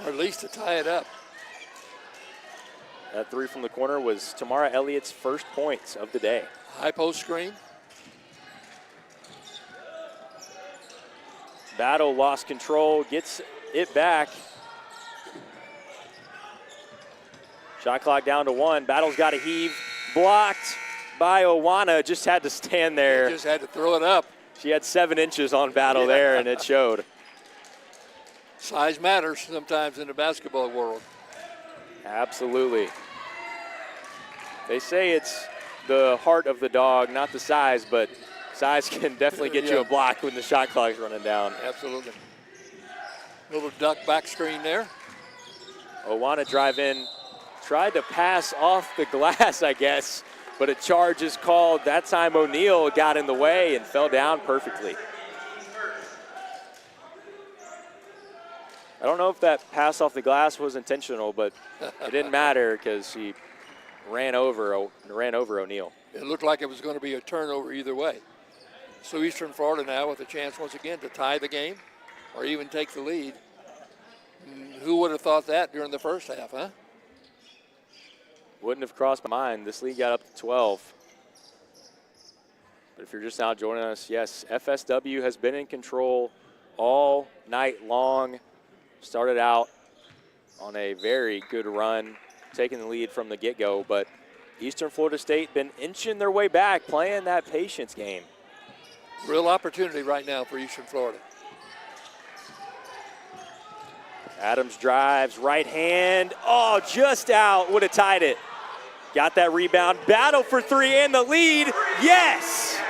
or at least to tie it up. That 3 from the corner was Tamara Elliott's first points of the day. High post screen. Battle lost control, gets it back. Shot clock down to 1. Battle's got a heave. Blocked by Owana. Just had to stand there. Just had to throw it up. She had 7 inches on Battle there, and it showed. Size matters sometimes in the basketball world. Absolutely. They say it's the heart of the dog, not the size, but size can definitely get you a block when the shot clock's running down. Absolutely. Little duck back screen there. Owana drive in, tried to pass off the glass, I guess, but a charge is called. That time O'Neal got in the way and fell down perfectly. I don't know if that pass off the glass was intentional, but it didn't matter because he ran over O'Neal. It looked like it was going to be a turnover either way. So Eastern Florida now with a chance once again to tie the game or even take the lead. Who would have thought that during the first half, huh? Wouldn't have crossed my mind. This league got up to 12. But if you're just now joining us, yes, FSW has been in control all night long. Started out on a very good run, taking the lead from the get-go, but Eastern Florida State been inching their way back, playing that patience game. Real opportunity right now for Eastern Florida. Adams drives, right hand, oh, just out, would have tied it. Got that rebound, Battle for 3 and the lead, yes!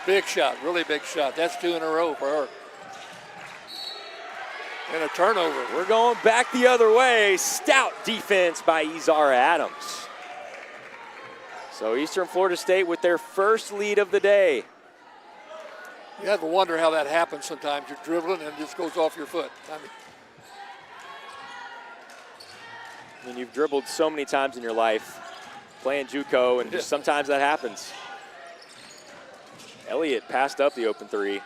Big shot, really big shot. That's 2 in a row for her. And a turnover. We're going back the other way. Stout defense by Izara Adams. So Eastern Florida State with their first lead of the day. You have to wonder how that happens sometimes. You're dribbling and it just goes off your foot. I mean, you've dribbled so many times in your life playing JUCO, and just sometimes that happens. Elliott passed up the open 3.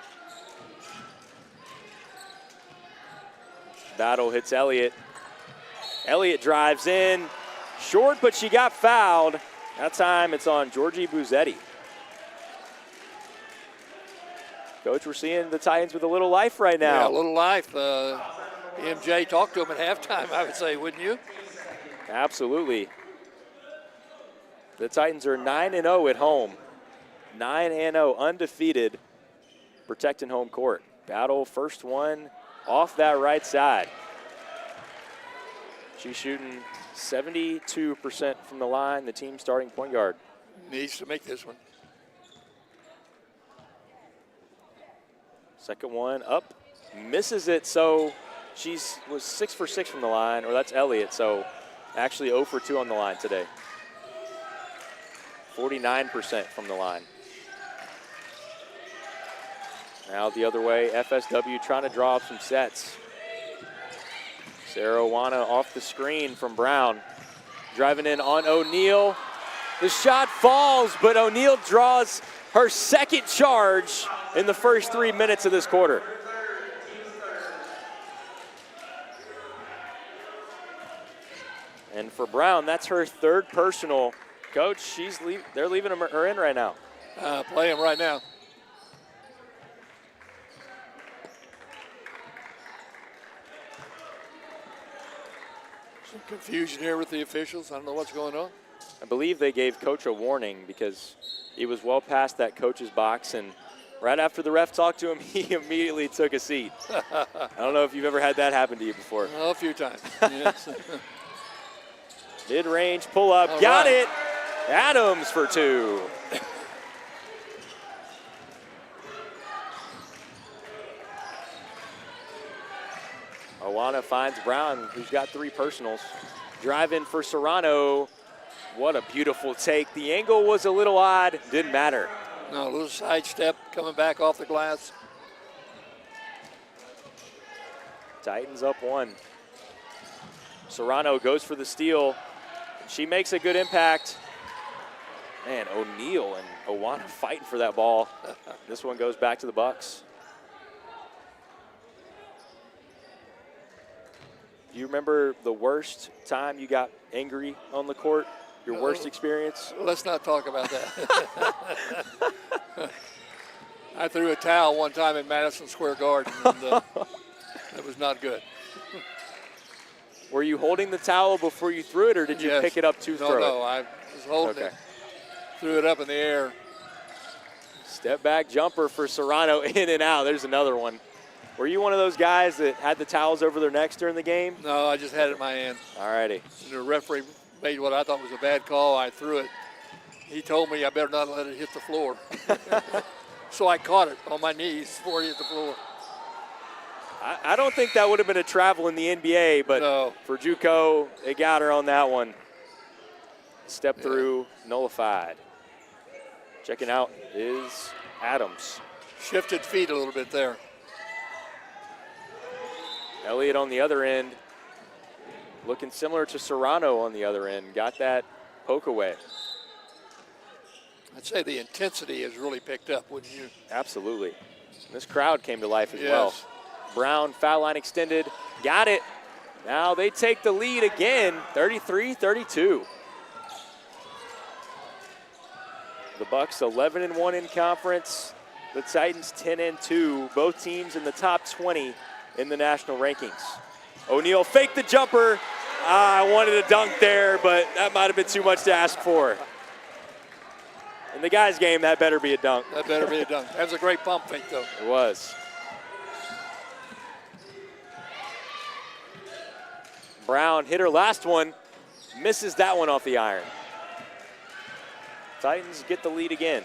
Battle hits Elliott. Elliott drives in. Short, but she got fouled. That time it's on Georgie Buzetti. Coach, we're seeing the Titans with a little life right now. Yeah, a little life. MJ talked to him at halftime, I would say, wouldn't you? Absolutely. The Titans are 9-0 at home. 9-0, undefeated, protecting home court. Battle, first one off that right side. She's shooting 72% from the line, the team starting point guard. Needs to make this one. Second one up, misses it, so was 6 for 6 from the line, or that's Elliott, so Actually 0 for 2 on the line today. 49% from the line. Now the other way, FSW trying to draw up some sets. Sarah Owana off the screen from Brown. Driving in on O'Neal. The shot falls, but O'Neal draws her second charge in the first 3 minutes of this quarter. And for Brown, that's her third personal. Coach, they're leaving her in right now. Play him right now. Some confusion here with the officials. I don't know what's going on. I believe they gave Coach a warning because he was well past that coach's box, and right after the ref talked to him, he immediately took a seat. I don't know if you've ever had that happen to you before. A few times, yes. Mid-range pull-up, All got right. it. Adams for 2. Owana finds Brown, who's got 3 personals. Drive in for Serrano. What a beautiful take. The angle was a little odd, didn't matter. No, a little side step coming back off the glass. Titans up 1. Serrano goes for the steal. She makes a good impact. Man, O'Neal and Owana fighting for that ball. This one goes back to the Bucks. Do you remember the worst time you got angry on the court? Your worst experience? Let's not talk about that. I threw a towel one time in Madison Square Garden, and it was not good. Were you holding the towel before you threw it, or did you Yes. pick it up to throw No, it? I was holding Okay. it. Threw it up in the air. Step back jumper for Serrano, in and out. There's another one. Were you one of those guys that had the towels over their necks during the game? No, I just had it in my hand. All righty. The referee made what I thought was a bad call. I threw it. He told me I better not let it hit the floor. So I caught it on my knees before it hit the floor. I don't think that would have been a travel in the NBA, but No. for JUCO, they got her on that one. Step through, nullified. Checking out is Adams. Shifted feet a little bit there. Elliott on the other end, looking similar to Serrano on the other end. Got that poke away. I'd say the intensity has really picked up, wouldn't you? Absolutely. And this crowd came to life as well. Yes. Brown, foul line extended, got it. Now they take the lead again, 33-32. The Bucks 11-1 in conference. The Titans 10-2. Both teams in the top 20 in the national rankings. O'Neal faked the jumper. I wanted a dunk there, but that might have been too much to ask for. In the guys' game, that better be a dunk. That better be a dunk. That was a great pump fake, though. It was. Brown hit her last one, misses that one off the iron. Titans get the lead again.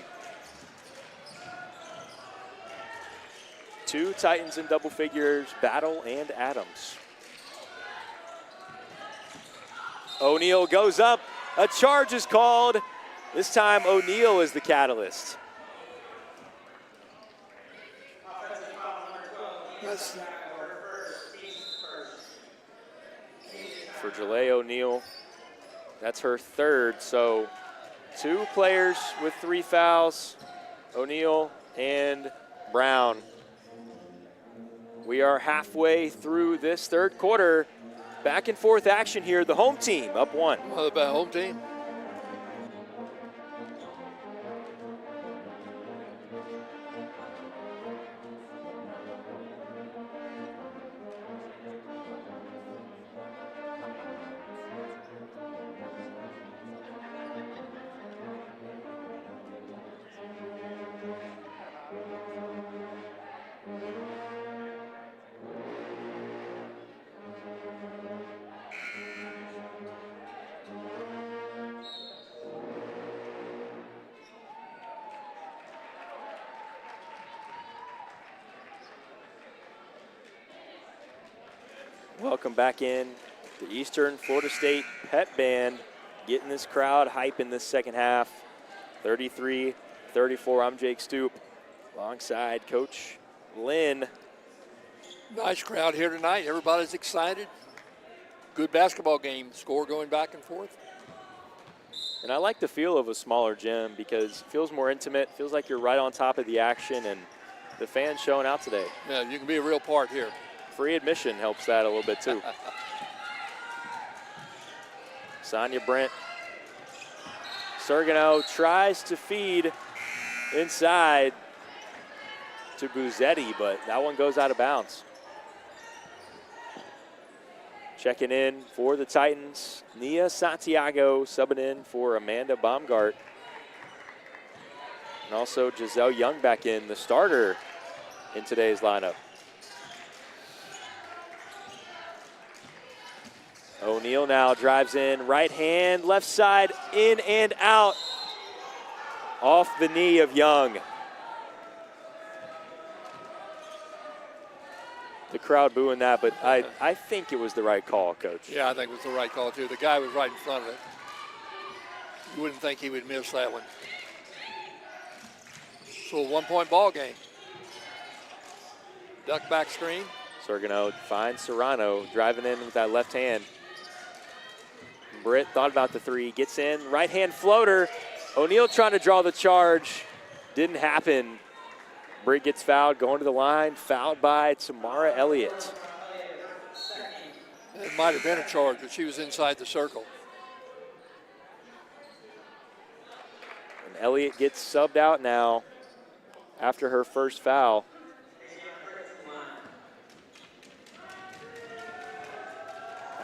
2 Titans in double figures, Battle and Adams. O'Neal goes up, a charge is called. This time O'Neal is the catalyst. For Jalea O'Neal, that's her third, so 2 players with 3 fouls, O'Neal and Brown. We are halfway through this third quarter. Back and forth action here. The home team up 1. Well, the home team. Welcome back in The Eastern Florida State Pep Band getting this crowd hype in this second half. 33-34, I'm Jake Stoop alongside Coach Lynn. Nice crowd here tonight. Everybody's excited. Good basketball game. Score going back and forth. And I like the feel of a smaller gym because it feels more intimate, feels like you're right on top of the action, and the fans showing out today. Yeah, you can be a real part here. Free admission helps that a little bit too. Sonia Brent. Sergino tries to feed inside to Buzzetti, but that one goes out of bounds. Checking in for the Titans, Nia Santiago subbing in for Amanda Baumgart. And also Giselle Young back in, the starter in today's lineup. O'Neal now drives in, right hand, left side, in and out. Off the knee of Young. The crowd booing that, but I think it was the right call, Coach. Yeah, I think it was the right call, too. The guy was right in front of it. You wouldn't think he would miss that one. So a one-point ball game. Duck back screen. Sergino finds Serrano, driving in with that left hand. Britt thought about the three, gets in, right hand floater. O'Neal trying to draw the charge. Didn't happen. Britt gets fouled, going to the line, fouled by Tamara Elliott. It might have been a charge, but she was inside the circle. And Elliott gets subbed out now after her first foul.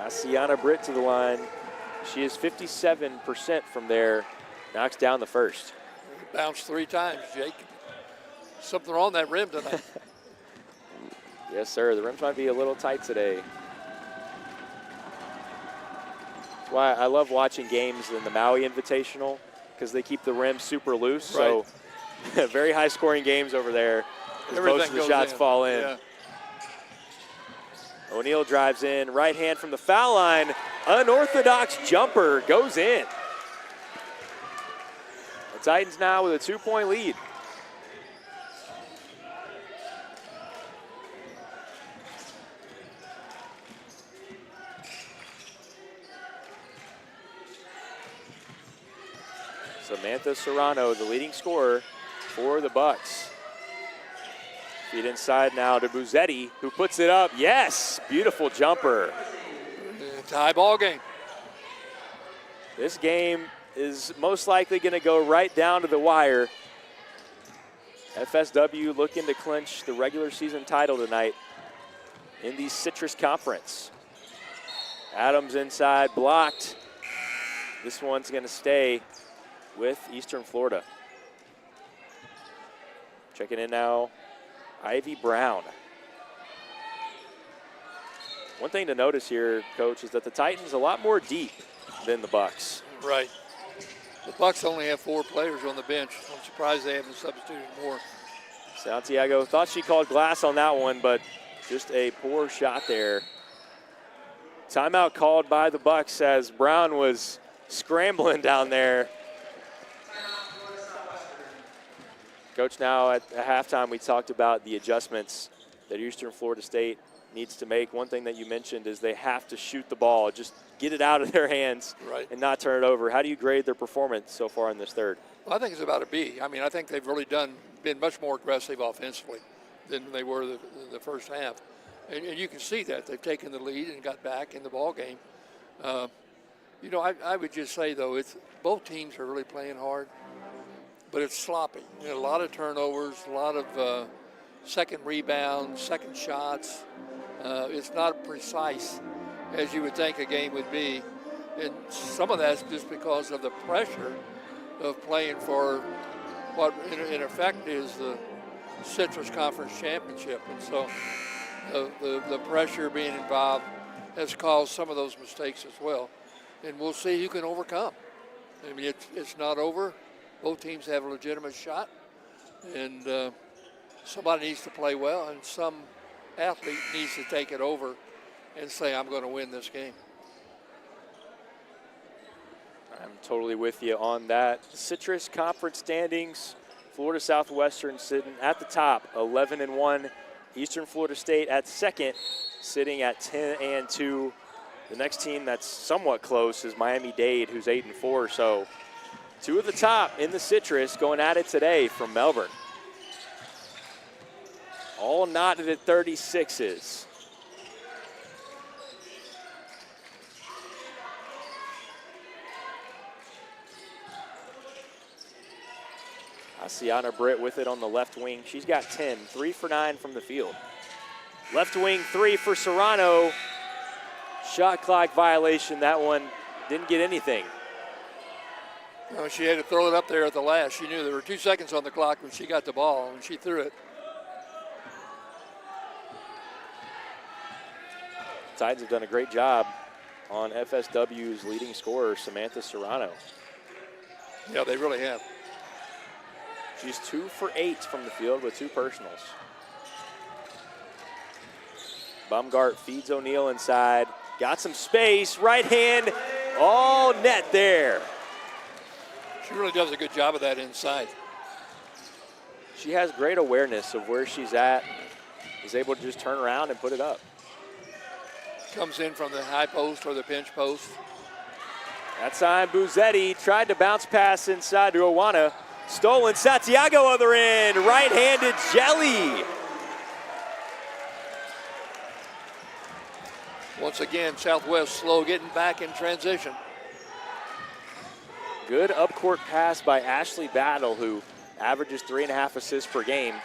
Asiana Britt to the line. She is 57% from there, knocks down the first. Bounced 3 times, Jake. Something on that rim tonight. Yes, sir. The rims might be a little tight today. That's why I love watching games in the Maui Invitational, because they keep the rim super loose. Right. So very high-scoring games over there. Most of the shots fall in. Yeah. O'Neal drives in, right hand from the foul line. Unorthodox jumper goes in. The Titans now with a 2-point lead. Samantha Serrano, the leading scorer for the Bucks. Feed inside now to Buzzetti, who puts it up. Yes, beautiful jumper. Tie ball game. This game is most likely going to go right down to the wire. FSW looking to clinch the regular season title tonight in the Citrus Conference. Adams inside, blocked. This one's going to stay with Eastern Florida. Checking in now, Ivy Brown. One thing to notice here, Coach, is that the Titans a lot more deep than the Bucks. Right. The Bucks only have 4 players on the bench. I'm surprised they haven't substituted more. Santiago thought she called glass on that one, but just a poor shot there. Timeout called by the Bucks as Brown was scrambling down there. Coach, now at halftime we talked about the adjustments that Eastern Florida State needs to make. One thing that you mentioned is they have to shoot the ball, just get it out of their hands and not turn it over. How do you grade their performance so far in this third? Well, I think it's about a B. I mean, I think they've really been much more aggressive offensively than they were the first half. And you can see that. They've taken the lead and got back in the ball game. You know, I would just say, though, both teams are really playing hard, but it's sloppy. You know, a lot of turnovers, a lot of second rebounds, second shots. It's not precise as you would think a game would be. And some of that's just because of the pressure of playing for what in effect is the Citrus Conference Championship. And so the pressure being involved has caused some of those mistakes as well. And we'll see who can overcome. I mean, it's not over. Both teams have a legitimate shot. And somebody needs to play well, and some athlete needs to take it over and say, I'm going to win this game. I'm totally with you on that. Citrus Conference standings, Florida Southwestern sitting at the top, 11-1. Eastern Florida State at second, sitting at 10-2. The next team that's somewhat close is Miami-Dade, who's 8-4. So two of the top in the Citrus going at it today from Melbourne. All knotted at 36s. Asiana Britt with it on the left wing. She's got 10, 3 for 9 from the field. Left wing 3 for Serrano. Shot clock violation. That one didn't get anything. No, she had to throw it up there at the last. She knew there were 2 seconds on the clock when she got the ball, and she threw it. Titans have done a great job on FSW's leading scorer, Samantha Serrano. Yeah, they really have. She's 2 for 8 from the field with 2 personals. Baumgart feeds O'Neal inside. Got some space, right hand, all net there. She really does a good job of that inside. She has great awareness of where she's at, is able to just turn around and put it up. Comes in from the high post or the pinch post. That time, Buzzetti tried to bounce pass inside to Owana. Stolen, Santiago other end, right-handed jelly. Once again, Southwest slow getting back in transition. Good up-court pass by Ashley Battle, who averages 3.5 assists per game.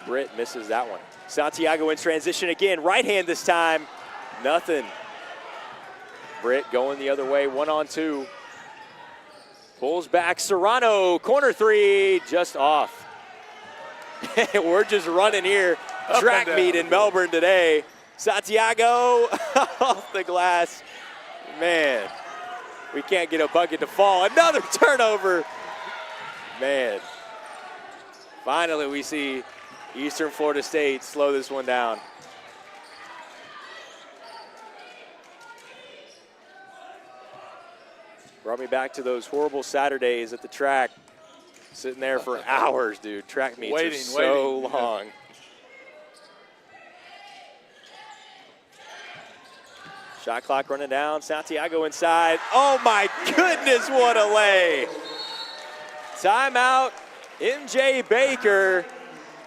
Britt misses that one. Santiago in transition again, right hand this time, nothing. Britt going the other way, 1-on-2. Pulls back, Serrano, corner 3, just off. We're just running here. Track meet in Melbourne today. Santiago off the glass. Man, we can't get a bucket to fall. Another turnover. Man, finally we see Eastern Florida State slow this one down. Brought me back to those horrible Saturdays at the track. Sitting there for hours, dude. Track meets are so long. Shot clock running down. Santiago inside. Oh my goodness, what a lay. Timeout, MJ Baker.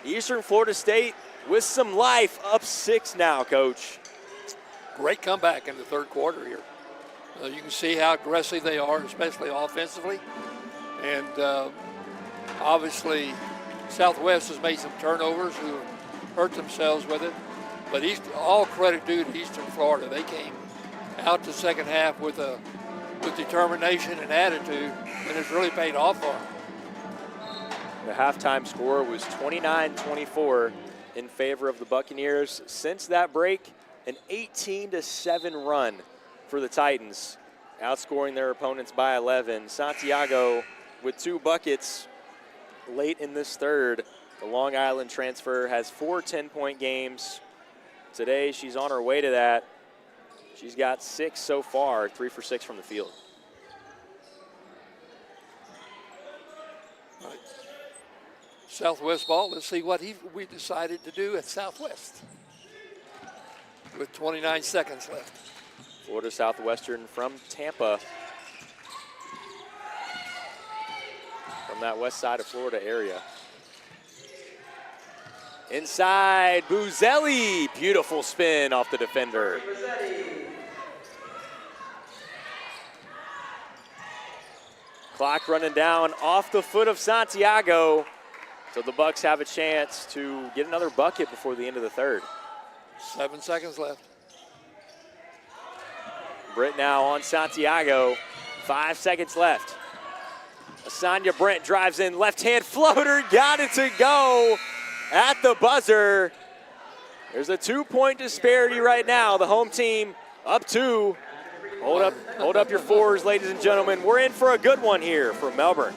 Eastern Florida State with some life, up 6 now, Coach. Great comeback in the third quarter here. You can see how aggressive they are, especially offensively. And obviously, Southwest has made some turnovers who hurt themselves with it. But all credit due to Eastern Florida. They came out the second half with determination and attitude, and it's really paid off for them. The halftime score was 29-24 in favor of the Buccaneers. Since that break, an 18-7 run for the Titans, outscoring their opponents by 11. Santiago with 2 buckets late in this third. The Long Island transfer has 4 10-point games. Today, she's on her way to that. She's got 6 so far, 3 for 6 from the field. Southwest ball, let's see what we decided to do at Southwest with 29 seconds left. Florida Southwestern from Tampa, from that west side of Florida area. Inside, Buzzelli, beautiful spin off the defender. Clock running down off the foot of Santiago. So the Bucks have a chance to get another bucket before the end of the third. 7 seconds left. Britt now on Santiago. 5 seconds left. Asanya Brent drives in, left hand floater, got it to go at the buzzer. There's a 2-point disparity right now. The home team up 2. Hold up your 4s, ladies and gentlemen. We're in for a good one here from Melbourne.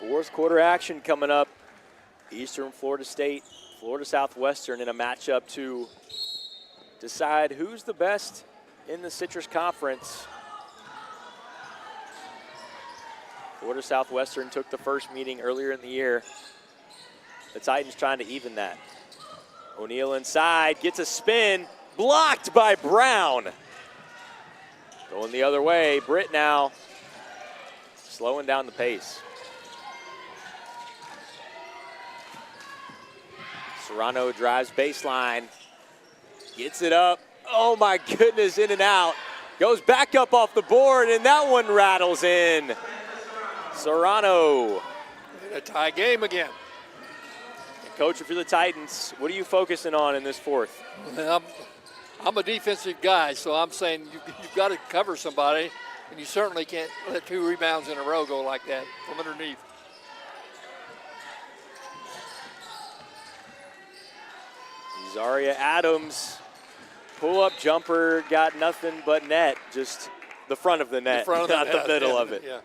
Fourth quarter action coming up. Eastern Florida State, Florida Southwestern in a matchup to decide who's the best in the Citrus Conference. Florida Southwestern took the first meeting earlier in the year. The Titans trying to even that. O'Neal inside, gets a spin, blocked by Brown. Going the other way, Britt now slowing down the pace. Serrano drives baseline, gets it up. Oh my goodness, in and out. Goes back up off the board, and that one rattles in. Serrano. A tie game again. Coach, if you're the Titans, what are you focusing on in this fourth? I'm a defensive guy, so I'm saying you've got to cover somebody, and you certainly can't let 2 rebounds in a row go like that from underneath. Zaria Adams, pull-up jumper, got nothing but net, just the front of the net, not the middle of it. Yeah.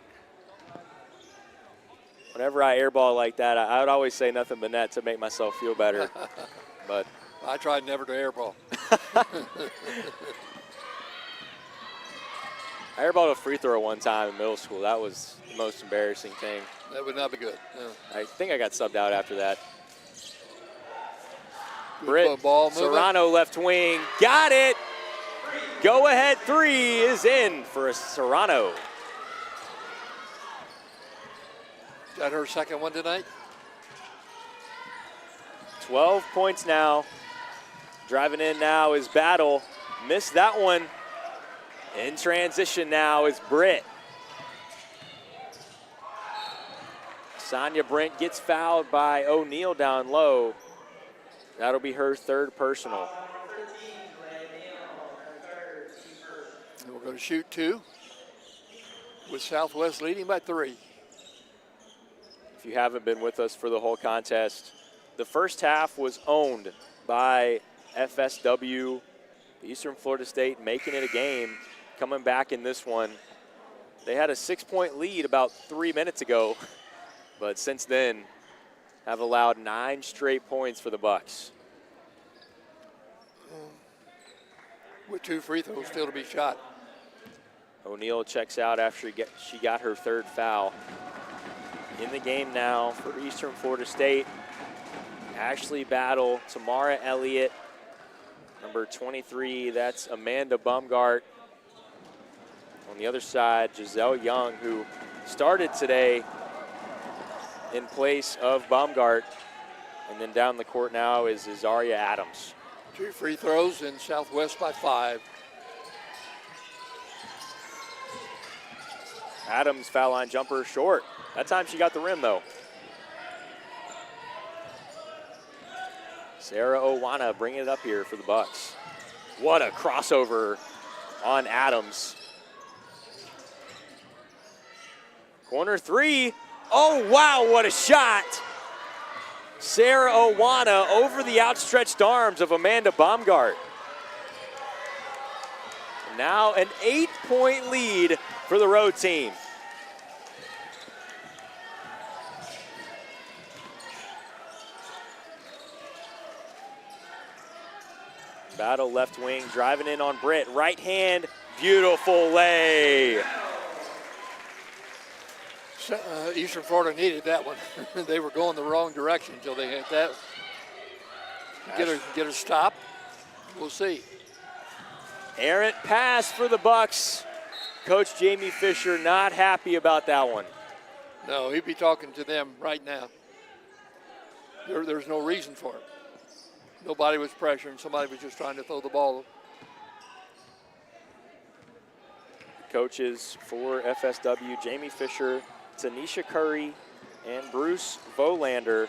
Whenever I airball like that, I would always say nothing but net to make myself feel better. But I tried never to airball. I airballed a free throw one time in middle school. That was the most embarrassing thing. That would not be good. No. I think I got subbed out after that. Good Britt, ball movement. Serrano left wing, got it. Go ahead 3 is in for Serrano. Is that her second one tonight? 12 points now. Driving in now is Battle. Missed that one. In transition now is Britt. Sonia Brent gets fouled by O'Neal down low. That'll be her 3rd personal. And we're going to shoot 2 with Southwest leading by 3. If you haven't been with us for the whole contest, the first half was owned by FSW, Eastern Florida State, making it a game, coming back in this one. They had a 6-point lead about 3 minutes ago, but since then have allowed 9 straight points for the Bucks. With 2 free throws still to be shot. O'Neal checks out after she got her 3rd foul. In the game now for Eastern Florida State, Ashley Battle, Tamara Elliott, number 23, that's Amanda Baumgart. On the other side, Giselle Young, who started today in place of Baumgart. And then down the court now is Zaria Adams. 2 free throws and Southwest by 5. Adams foul line jumper short. That time she got the rim though. Sarah Owana bringing it up here for the Bucks. What a crossover on Adams. Corner 3. Oh wow, what a shot. Sarah Owana over the outstretched arms of Amanda Baumgart. Now an 8-point lead for the road team. Battle left wing, driving in on Britt. Right hand, beautiful lay. Eastern Florida needed that one. They were going the wrong direction until they hit that. Get a stop. We'll see. Errant pass for the Bucks. Coach Jamie Fisher not happy about that one. No, he'd be talking to them right now. There's no reason for it. Nobody was pressuring. Somebody was just trying to throw the ball. Coaches for FSW, Jamie Fisher, Tanisha Curry, and Bruce Volander.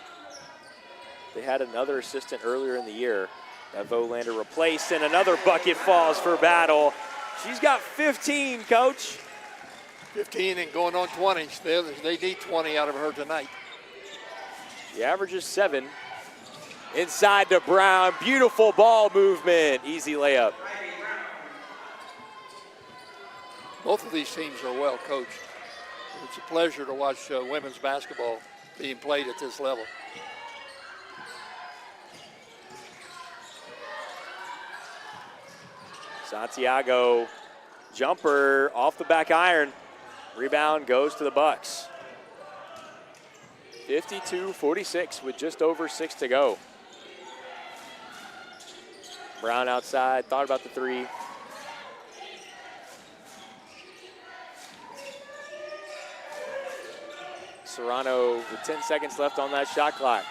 They had another assistant earlier in the year that Volander replaced, and another bucket falls for Battle. She's got 15, Coach. 15 and going on 20. They need 20 out of her tonight. The average is 7. Inside to Brown, beautiful ball movement, easy layup. Both of these teams are well coached. it's a pleasure to watch women's basketball being played at this level. Santiago jumper off the back iron. Rebound goes to the Bucks. 52-46 with just over 6 to go. Brown outside, thought about the three. Serrano with 10 seconds left on that shot clock.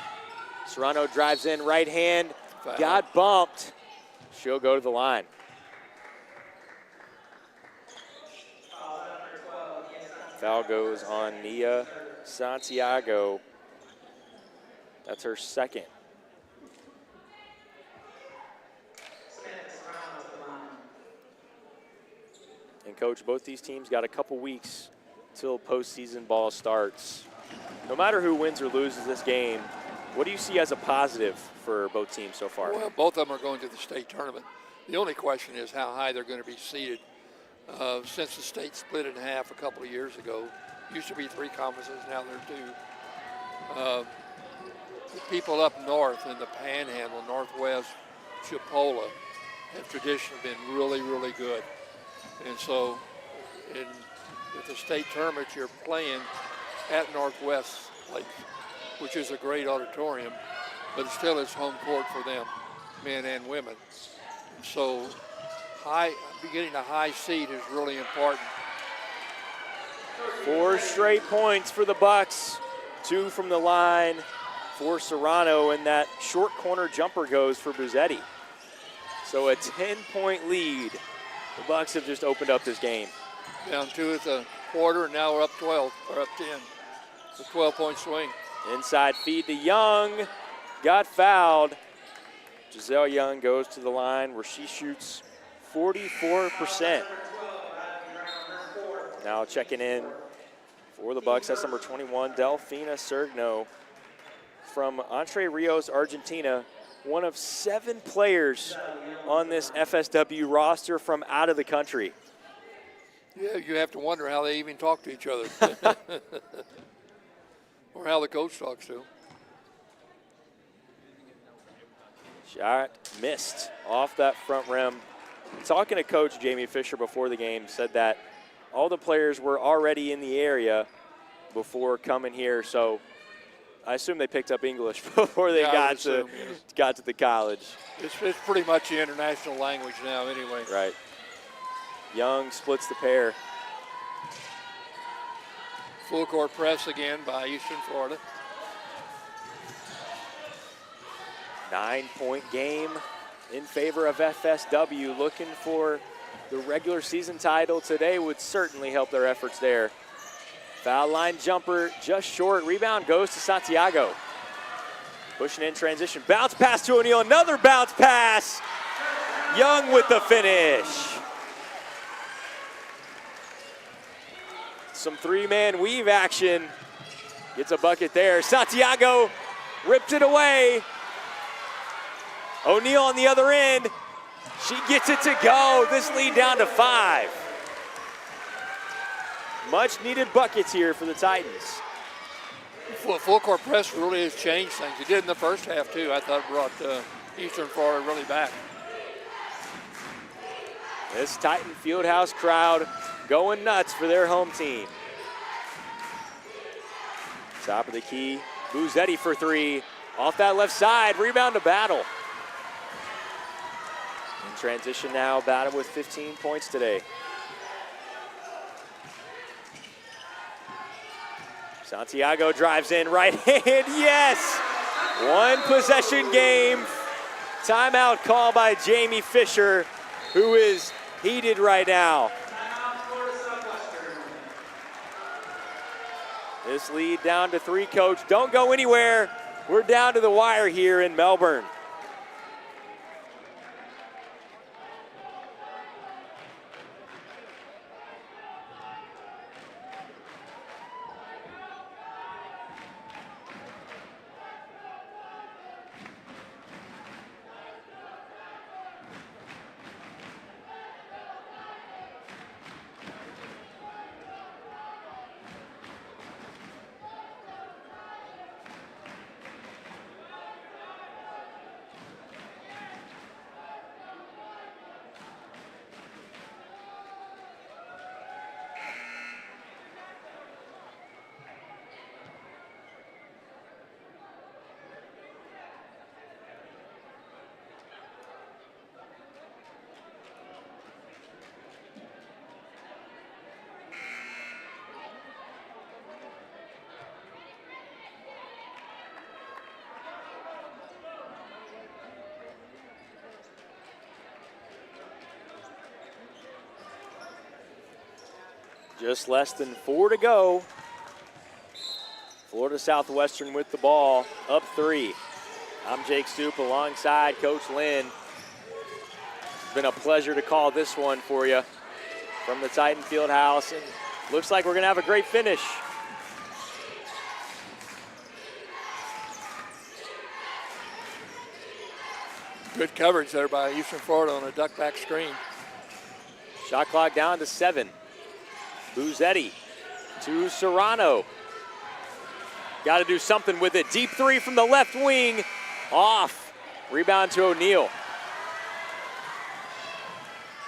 Serrano drives in, right hand, got bumped. She'll go to the line. Foul goes on Nia Santiago. That's her second. And Coach, both these teams got a couple weeks till postseason ball starts. No matter who wins or loses this game, what do you see as a positive for both teams so far? Well, both of them are going to the state tournament. The only question is how high they're going to be seeded. Since the state split in half a couple of years ago, used to be 3 conferences, now there are 2. The people up north in the Panhandle, Northwest, Chipola, have traditionally been really, really good. And so, at the state tournament, you're playing at Northwest Place, which is a great auditorium, but it still is home court for them, men and women. And so, getting a high seed is really important. 4 straight points for the Bucks, 2 from the line for Serrano, and that short corner jumper goes for Buzzetti. So a 10-point lead. The Bucks have just opened up this game. Down 2 at the quarter, and now we're up 12, or up 10. It's a 12-point swing. Inside feed to Young, got fouled. Giselle Young goes to the line where she shoots 44%. Now checking in for the Bucks, that's number 21, Delfina Sergno from Entre Rios, Argentina. One of 7 players on this FSW roster from out of the country. Yeah, you have to wonder how they even talk to each other. Or how the coach talks to them. Shot missed off that front rim. Talking to Coach Jamie Fisher before the game, said that all the players were already in the area before coming here, so I assume they picked up English before they got to the college. It's pretty much the international language now anyway. Right. Young splits the pair. Full court press again by Eastern Florida. 9-point game in favor of FSW. Looking for the regular season title today would certainly help their efforts there. Foul line jumper just short. Rebound goes to Santiago. Pushing in transition. Bounce pass to O'Neal. Another bounce pass. Young with the finish. Some 3-man weave action. Gets a bucket there. Santiago ripped it away. O'Neal on the other end. She gets it to go. This lead down to 5. Much needed buckets here for the Titans. Full court press really has changed things. It did in the first half too. I thought it brought Eastern Florida really back. This Titan Fieldhouse crowd going nuts for their home team. Top of the key, Buzzetti for 3. Off that left side, rebound to Battle. In transition now, Battle with 15 points today. Santiago drives in, right hand, yes! 1 possession game. Timeout call by Jamie Fisher, who is heated right now. This lead down to 3, Coach. Don't go anywhere. We're down to the wire here in Melbourne. Just less than 4 to go. Florida Southwestern with the ball, up 3. I'm Jake Stoop alongside Coach Lynn. It's been a pleasure to call this one for you from the Titan Fieldhouse. And looks like we're going to have a great finish. Good coverage there by Eastern Florida on a duck back screen. Shot clock down to 7. Buzzetti to Serrano. Got to do something with it. Deep 3 from the left wing. Off. Rebound to O'Neal.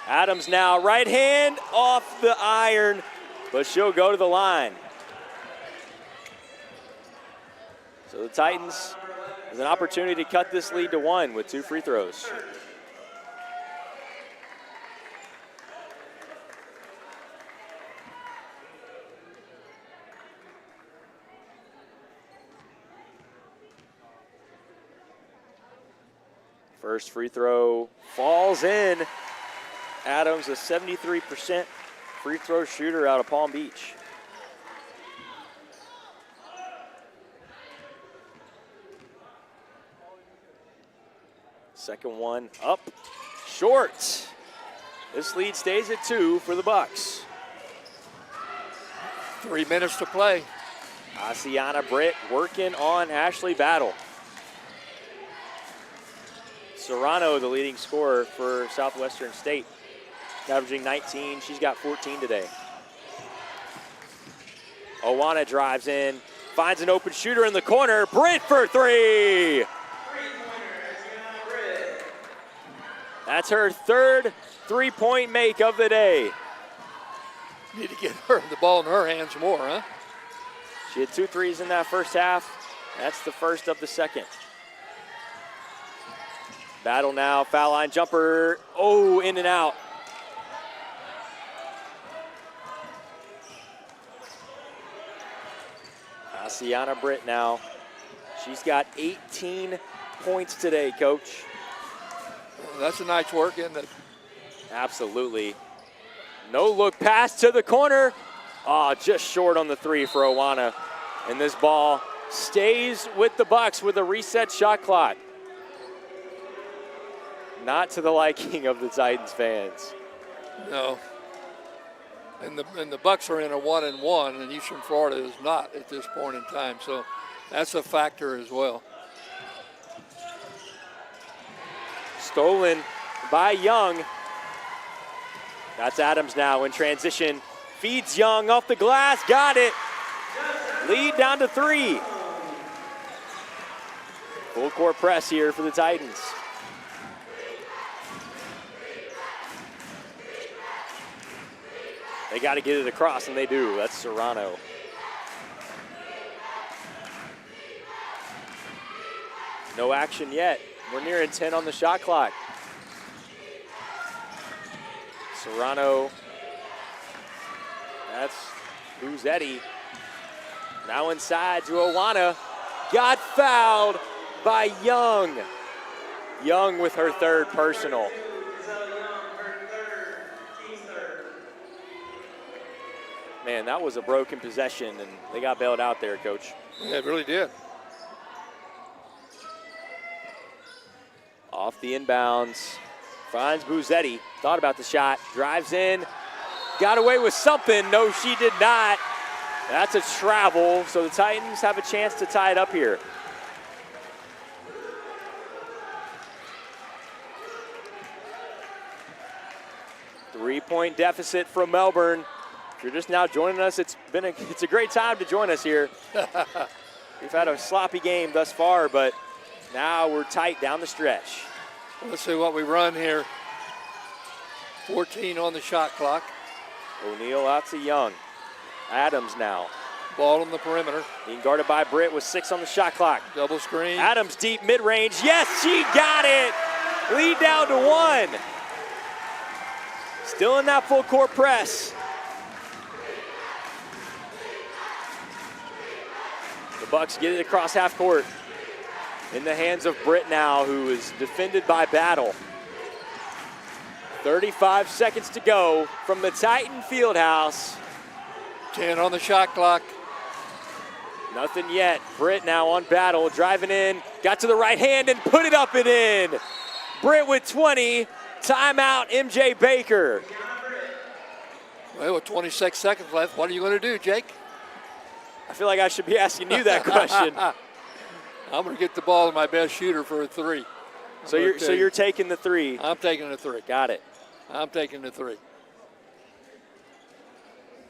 Adams now, right hand off the iron, but she'll go to the line. So the Titans has an opportunity to cut this lead to 1 with 2 free throws. First free throw falls in. Adams, a 73% free throw shooter out of Palm Beach. Second one up, short. This lead stays at 2 for the Bucks. 3 minutes to play. Asiana Britt working on Ashley Battle. Serrano, the leading scorer for Southwestern State, averaging 19. She's got 14 today. Owana drives in, finds an open shooter in the corner. Britt for 3. That's her 3rd three-point make of the day. Need to get her the ball in her hands more, huh? She had 2 threes in that first half. That's the first of the second. Battle now, foul line jumper. Oh, in and out. Asiana Britt now. She's got 18 points today, Coach. That's a night's work, isn't it? Absolutely. No look pass to the corner. Oh, just short on the 3 for Owana. And this ball stays with the Bucks with a reset shot clock. Not to the liking of the Titans fans. No. And the Bucks are in a 1-1, and Eastern Florida is not at this point in time. So that's a factor as well. Stolen by Young. That's Adams now in transition. Feeds Young off the glass. Got it. Lead down to 3. Full court press here for the Titans. They got to get it across, and they do. That's Serrano. No action yet. We're nearing 10 on the shot clock. Serrano. That's Buzzetti. Now inside to Owana. Got fouled by Young. Young with her 3rd personal. Man, that was a broken possession, and they got bailed out there, Coach. Yeah, it really did. Off the inbounds, finds Buzzetti, thought about the shot, drives in, got away with something. No, she did not. That's a travel, so the Titans have a chance to tie it up here. Three-point deficit from Melbourne. If you're just now joining us, it's a great time to join us here. We've had a sloppy game thus far, but now we're tight down the stretch. Let's see what we run here. 14 on the shot clock. O'Neal out to Young. Adams now. Ball on the perimeter. Being guarded by Britt with 6 on the shot clock. Double screen. Adams deep mid-range. Yes, she got it. Lead down to 1. Still in that full court press. The Bucks get it across half court. In the hands of Britt now, who is defended by Battle. 35 seconds to go from the Titan Fieldhouse. 10 on the shot clock. Nothing yet. Britt now on Battle, driving in, got to the right hand and put it up and in. Britt with 20. Timeout, MJ Baker. Well, with 26 seconds left, what are you going to do, Jake? I feel like I should be asking you that question. I'm going to get the ball to my best shooter for a 3. So you're taking the 3. I'm taking the 3. Got it. I'm taking the 3.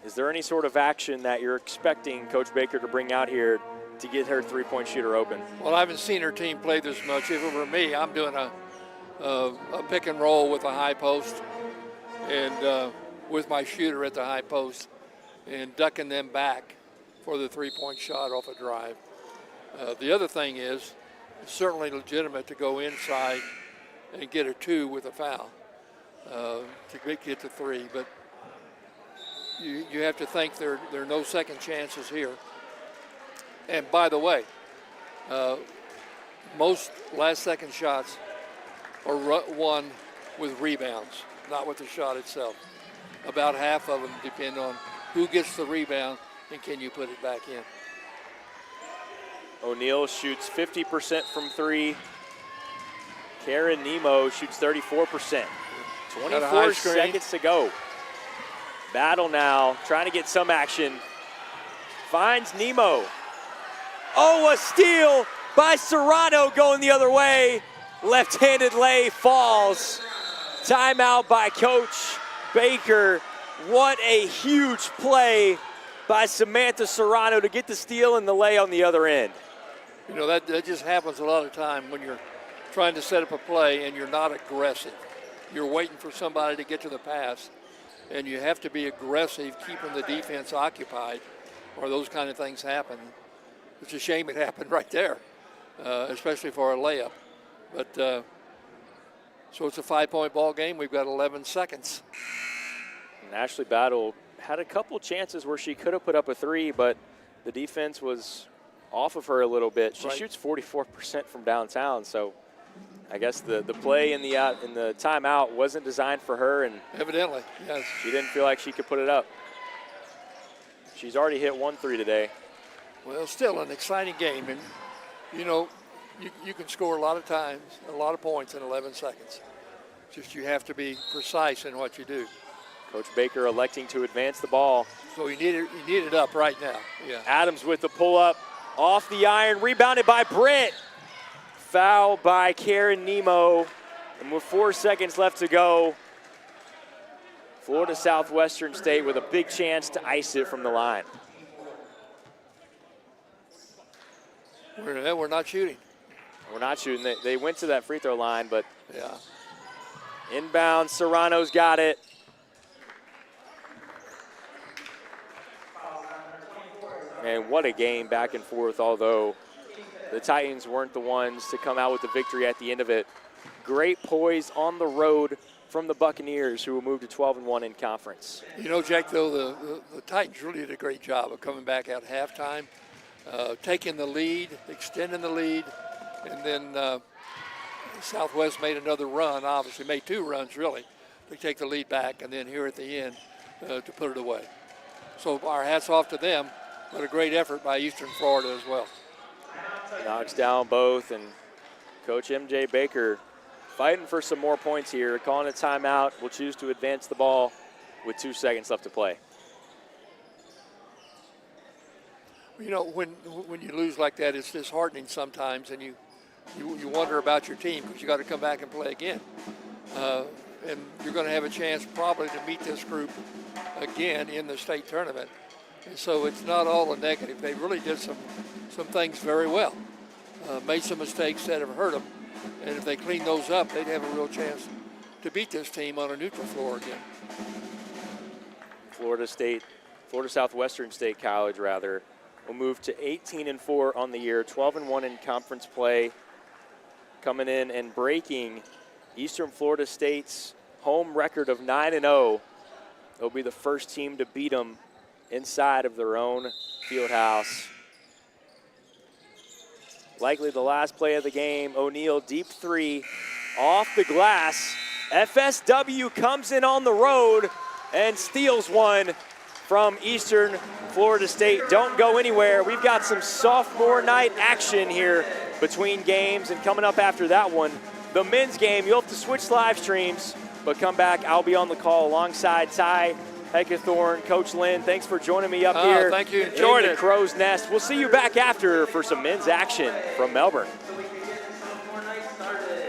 Is there any sort of action that you're expecting Coach Baker to bring out here to get her three-point shooter open? Well, I haven't seen her team play this much. If it were me, I'm doing a pick and roll with a high post and with my shooter at the high post and ducking them back for the three-point shot off a drive. The other thing is, it's certainly legitimate to go inside and get a 2 with a foul to get to 3, but you have to think there are no second chances here. And by the way, most last-second shots are won with rebounds, not with the shot itself. About half of them depend on who gets the rebound and can you put it back in. O'Neal shoots 50% from 3. Karen Nemo shoots 34%. 24 seconds to go. Battle now, trying to get some action. Finds Nemo. Oh, a steal by Serrano going the other way. Left-handed lay falls. Timeout by Coach Baker. What a huge play by Samantha Serrano to get the steal and the lay on the other end. You know, that just happens a lot of time when you're trying to set up a play and you're not aggressive. You're waiting for somebody to get to the pass, and you have to be aggressive, keeping the defense occupied, or those kind of things happen. It's a shame it happened right there, especially for a layup. But so it's a 5-point ball game. We've got 11 seconds. And Ashley Battle had a couple chances where she could have put up a 3, but the defense was off of her a little bit. She shoots 44% from downtown, so I guess the play in the timeout wasn't designed for her, and evidently, yes, she didn't feel like she could put it up. She's already hit 1 3 today. Well, still an exciting game, and you know, you can score a lot of times, a lot of points in 11 seconds. Just you have to be precise in what you do. Coach Baker electing to advance the ball. So you need it up right now. Yeah. Adams with the pull-up off the iron, rebounded by Britt. Foul by Karen Nemo. And with 4 seconds left to go, Florida Southwestern State with a big chance to ice it from the line. We're not shooting. We're not shooting. They went to that free throw line, but yeah. Inbound, Serrano's got it. And what a game back and forth, although the Titans weren't the ones to come out with the victory at the end of it. Great poise on the road from the Buccaneers, who will move to 12-1 in conference. You know, Jack, though, the Titans really did a great job of coming back at halftime, taking the lead, extending the lead, and then Southwest made another run, obviously made 2 runs, really, to take the lead back, and then here at the end to put it away. So our hats off to them. What a great effort by Eastern Florida as well. Knocks down both, and Coach MJ Baker fighting for some more points here, calling a timeout, will choose to advance the ball with 2 seconds left to play. You know, when you lose like that, it's disheartening sometimes, and you wonder about your team because you got to come back and play again. And you're going to have a chance probably to meet this group again in the state tournament. And so it's not all a negative. They really did some things very well. Made some mistakes that have hurt them. And if they clean those up, they'd have a real chance to beat this team on a neutral floor again. Florida Southwestern State College, rather, will move to 18-4 on the year, 12-1 in conference play, coming in and breaking Eastern Florida State's home record of 9-0. They'll be the first team to beat them inside of their own field house. Likely the last play of the game. O'Neal, deep 3 off the glass. FSW comes in on the road and steals one from Eastern Florida State. Don't go anywhere. We've got some sophomore night action here between games, and coming up after that one, the men's game. You'll have to switch live streams, but come back. I'll be on the call alongside Ty Heckathorn, Coach Lynn. Thanks for joining me up here. Thank you. Enjoyed in it. the Crow's Nest. We'll see you back after for some men's action from Melbourne. So we can get the sophomore night started.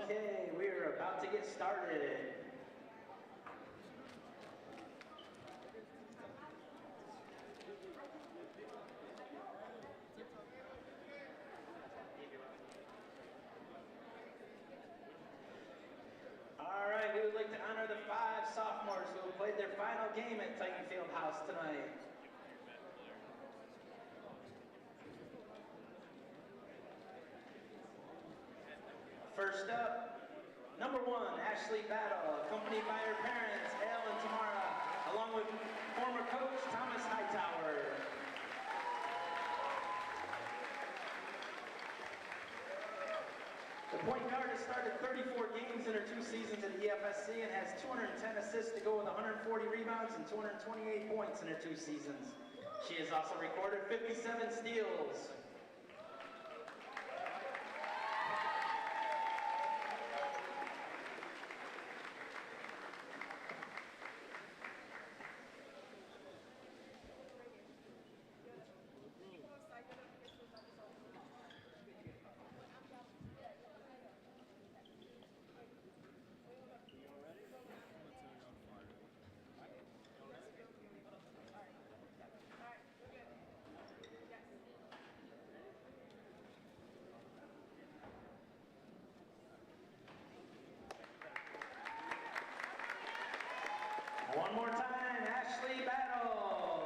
Okay, we're about to get started. All right, we would like to honor the 5 sophomores who have played their final game at Titan Fieldhouse tonight. First up, number 1, Ashley Battle, accompanied by her parents, Elle and Tamara, along with former coach Thomas Hightower. The point guard has started 34 games in her 2 seasons at the EFSC and has 210 assists to go with 140 rebounds and 228 points in her 2 seasons. She has also recorded 57 steals. One more time, Ashley Battle.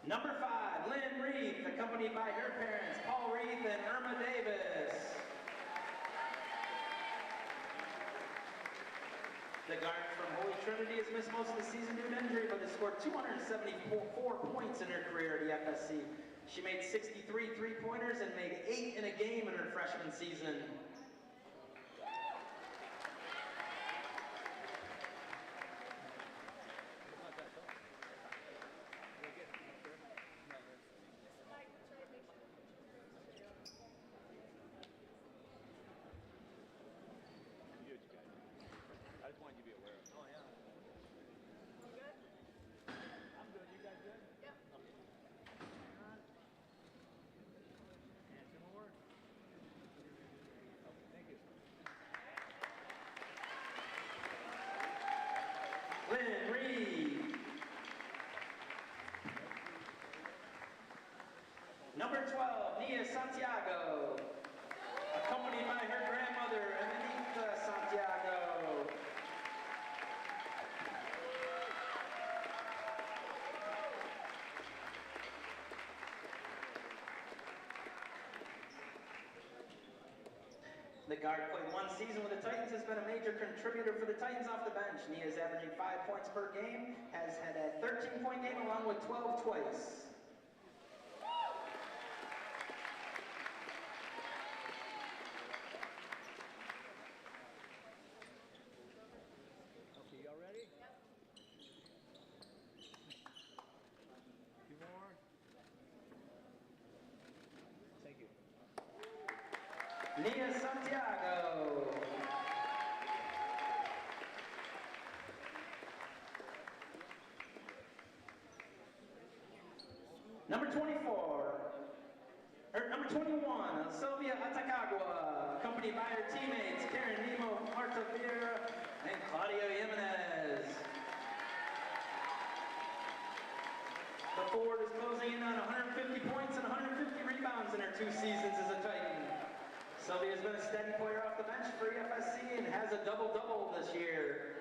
Number 5, Lynn Reith, accompanied by her parents, Paul Reith and Irma Davis. The guard from Holy Trinity has missed most of the season due to injury, but has scored 274 points in her career at EFSC. She made 63 three-pointers and made 8 in a game in her freshman season. I just wanted you to be aware of it. Oh, yeah. You good? I'm good. You guys good? Yep. Okay. And two more. Okay, thank you. Lynn Reed. Number 12, Nia Santiago. Accompanied by her grandmother, Emenita Santiago. The guard played one season with the Titans, has been a major contributor for the Titans off the bench. Nia is averaging 5 points per game, has had a 13-point game along with 12 twice. Okay, y'all ready? Yep. Two more. Thank you. Nia Santiago. Number 24, or number 21, Sylvia Atacagua, accompanied by her teammates Karen Nemo, Marta Vieira, and Claudia Jimenez. The forward is closing in on 150 points and 150 rebounds in her 2 seasons as a Titan. Sylvia's been a steady player off the bench for EFSC and has a double-double this year.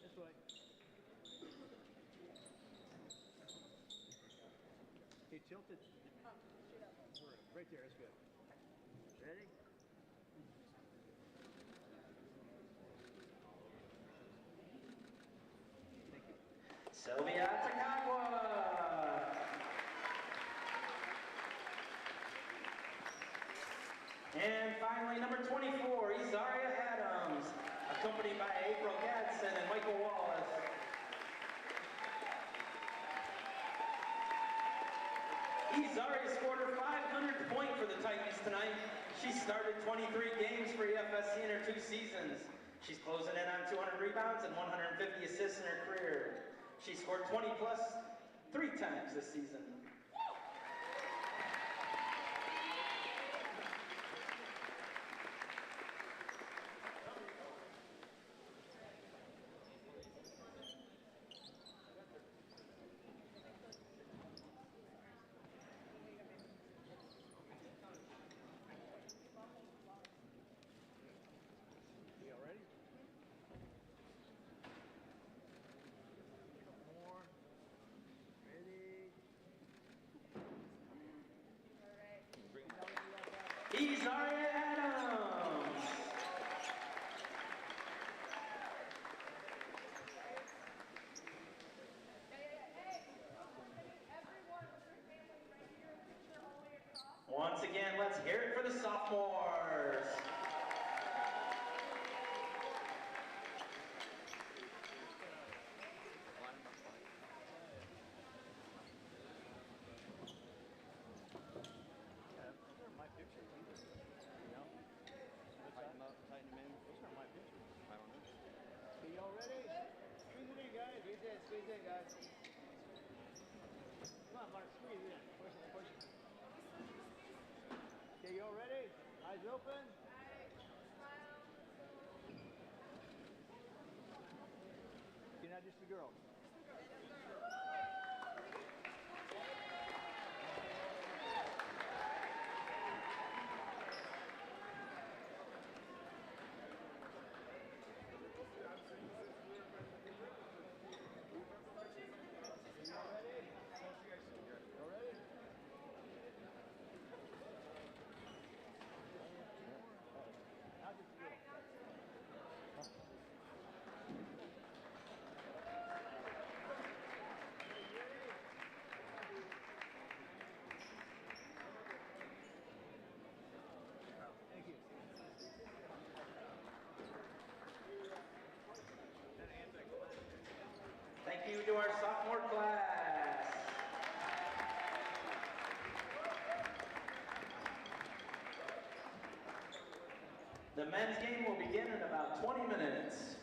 This way. Okay, tilt it. Right there, that's good. Ready? Thank you. Sylvia Atacagua. And finally, number 24, Izaria Adams, accompanied by April Gadsden and Michael Wallace. Izaria scored her 500th point for the Titans tonight. She started 23 games for EFSC in her 2 seasons. She's closing in on 200 rebounds and 150 assists in her career. She scored 20 plus 3 times this season. You all ready? More. Ready? Izaria Adams. Once again, let's hear it for the sophomores. My picture. No? Tighten them in. Those are my pictures. I don't know. Okay, y'all ready? Squeeze it in, guys. Squeeze in, guys. Come on, Mark, squeeze it in. Push it, push it. Okay, y'all ready? Eyes open. You're not just a girl. to our sophomore class. The men's game will begin in about 20 minutes.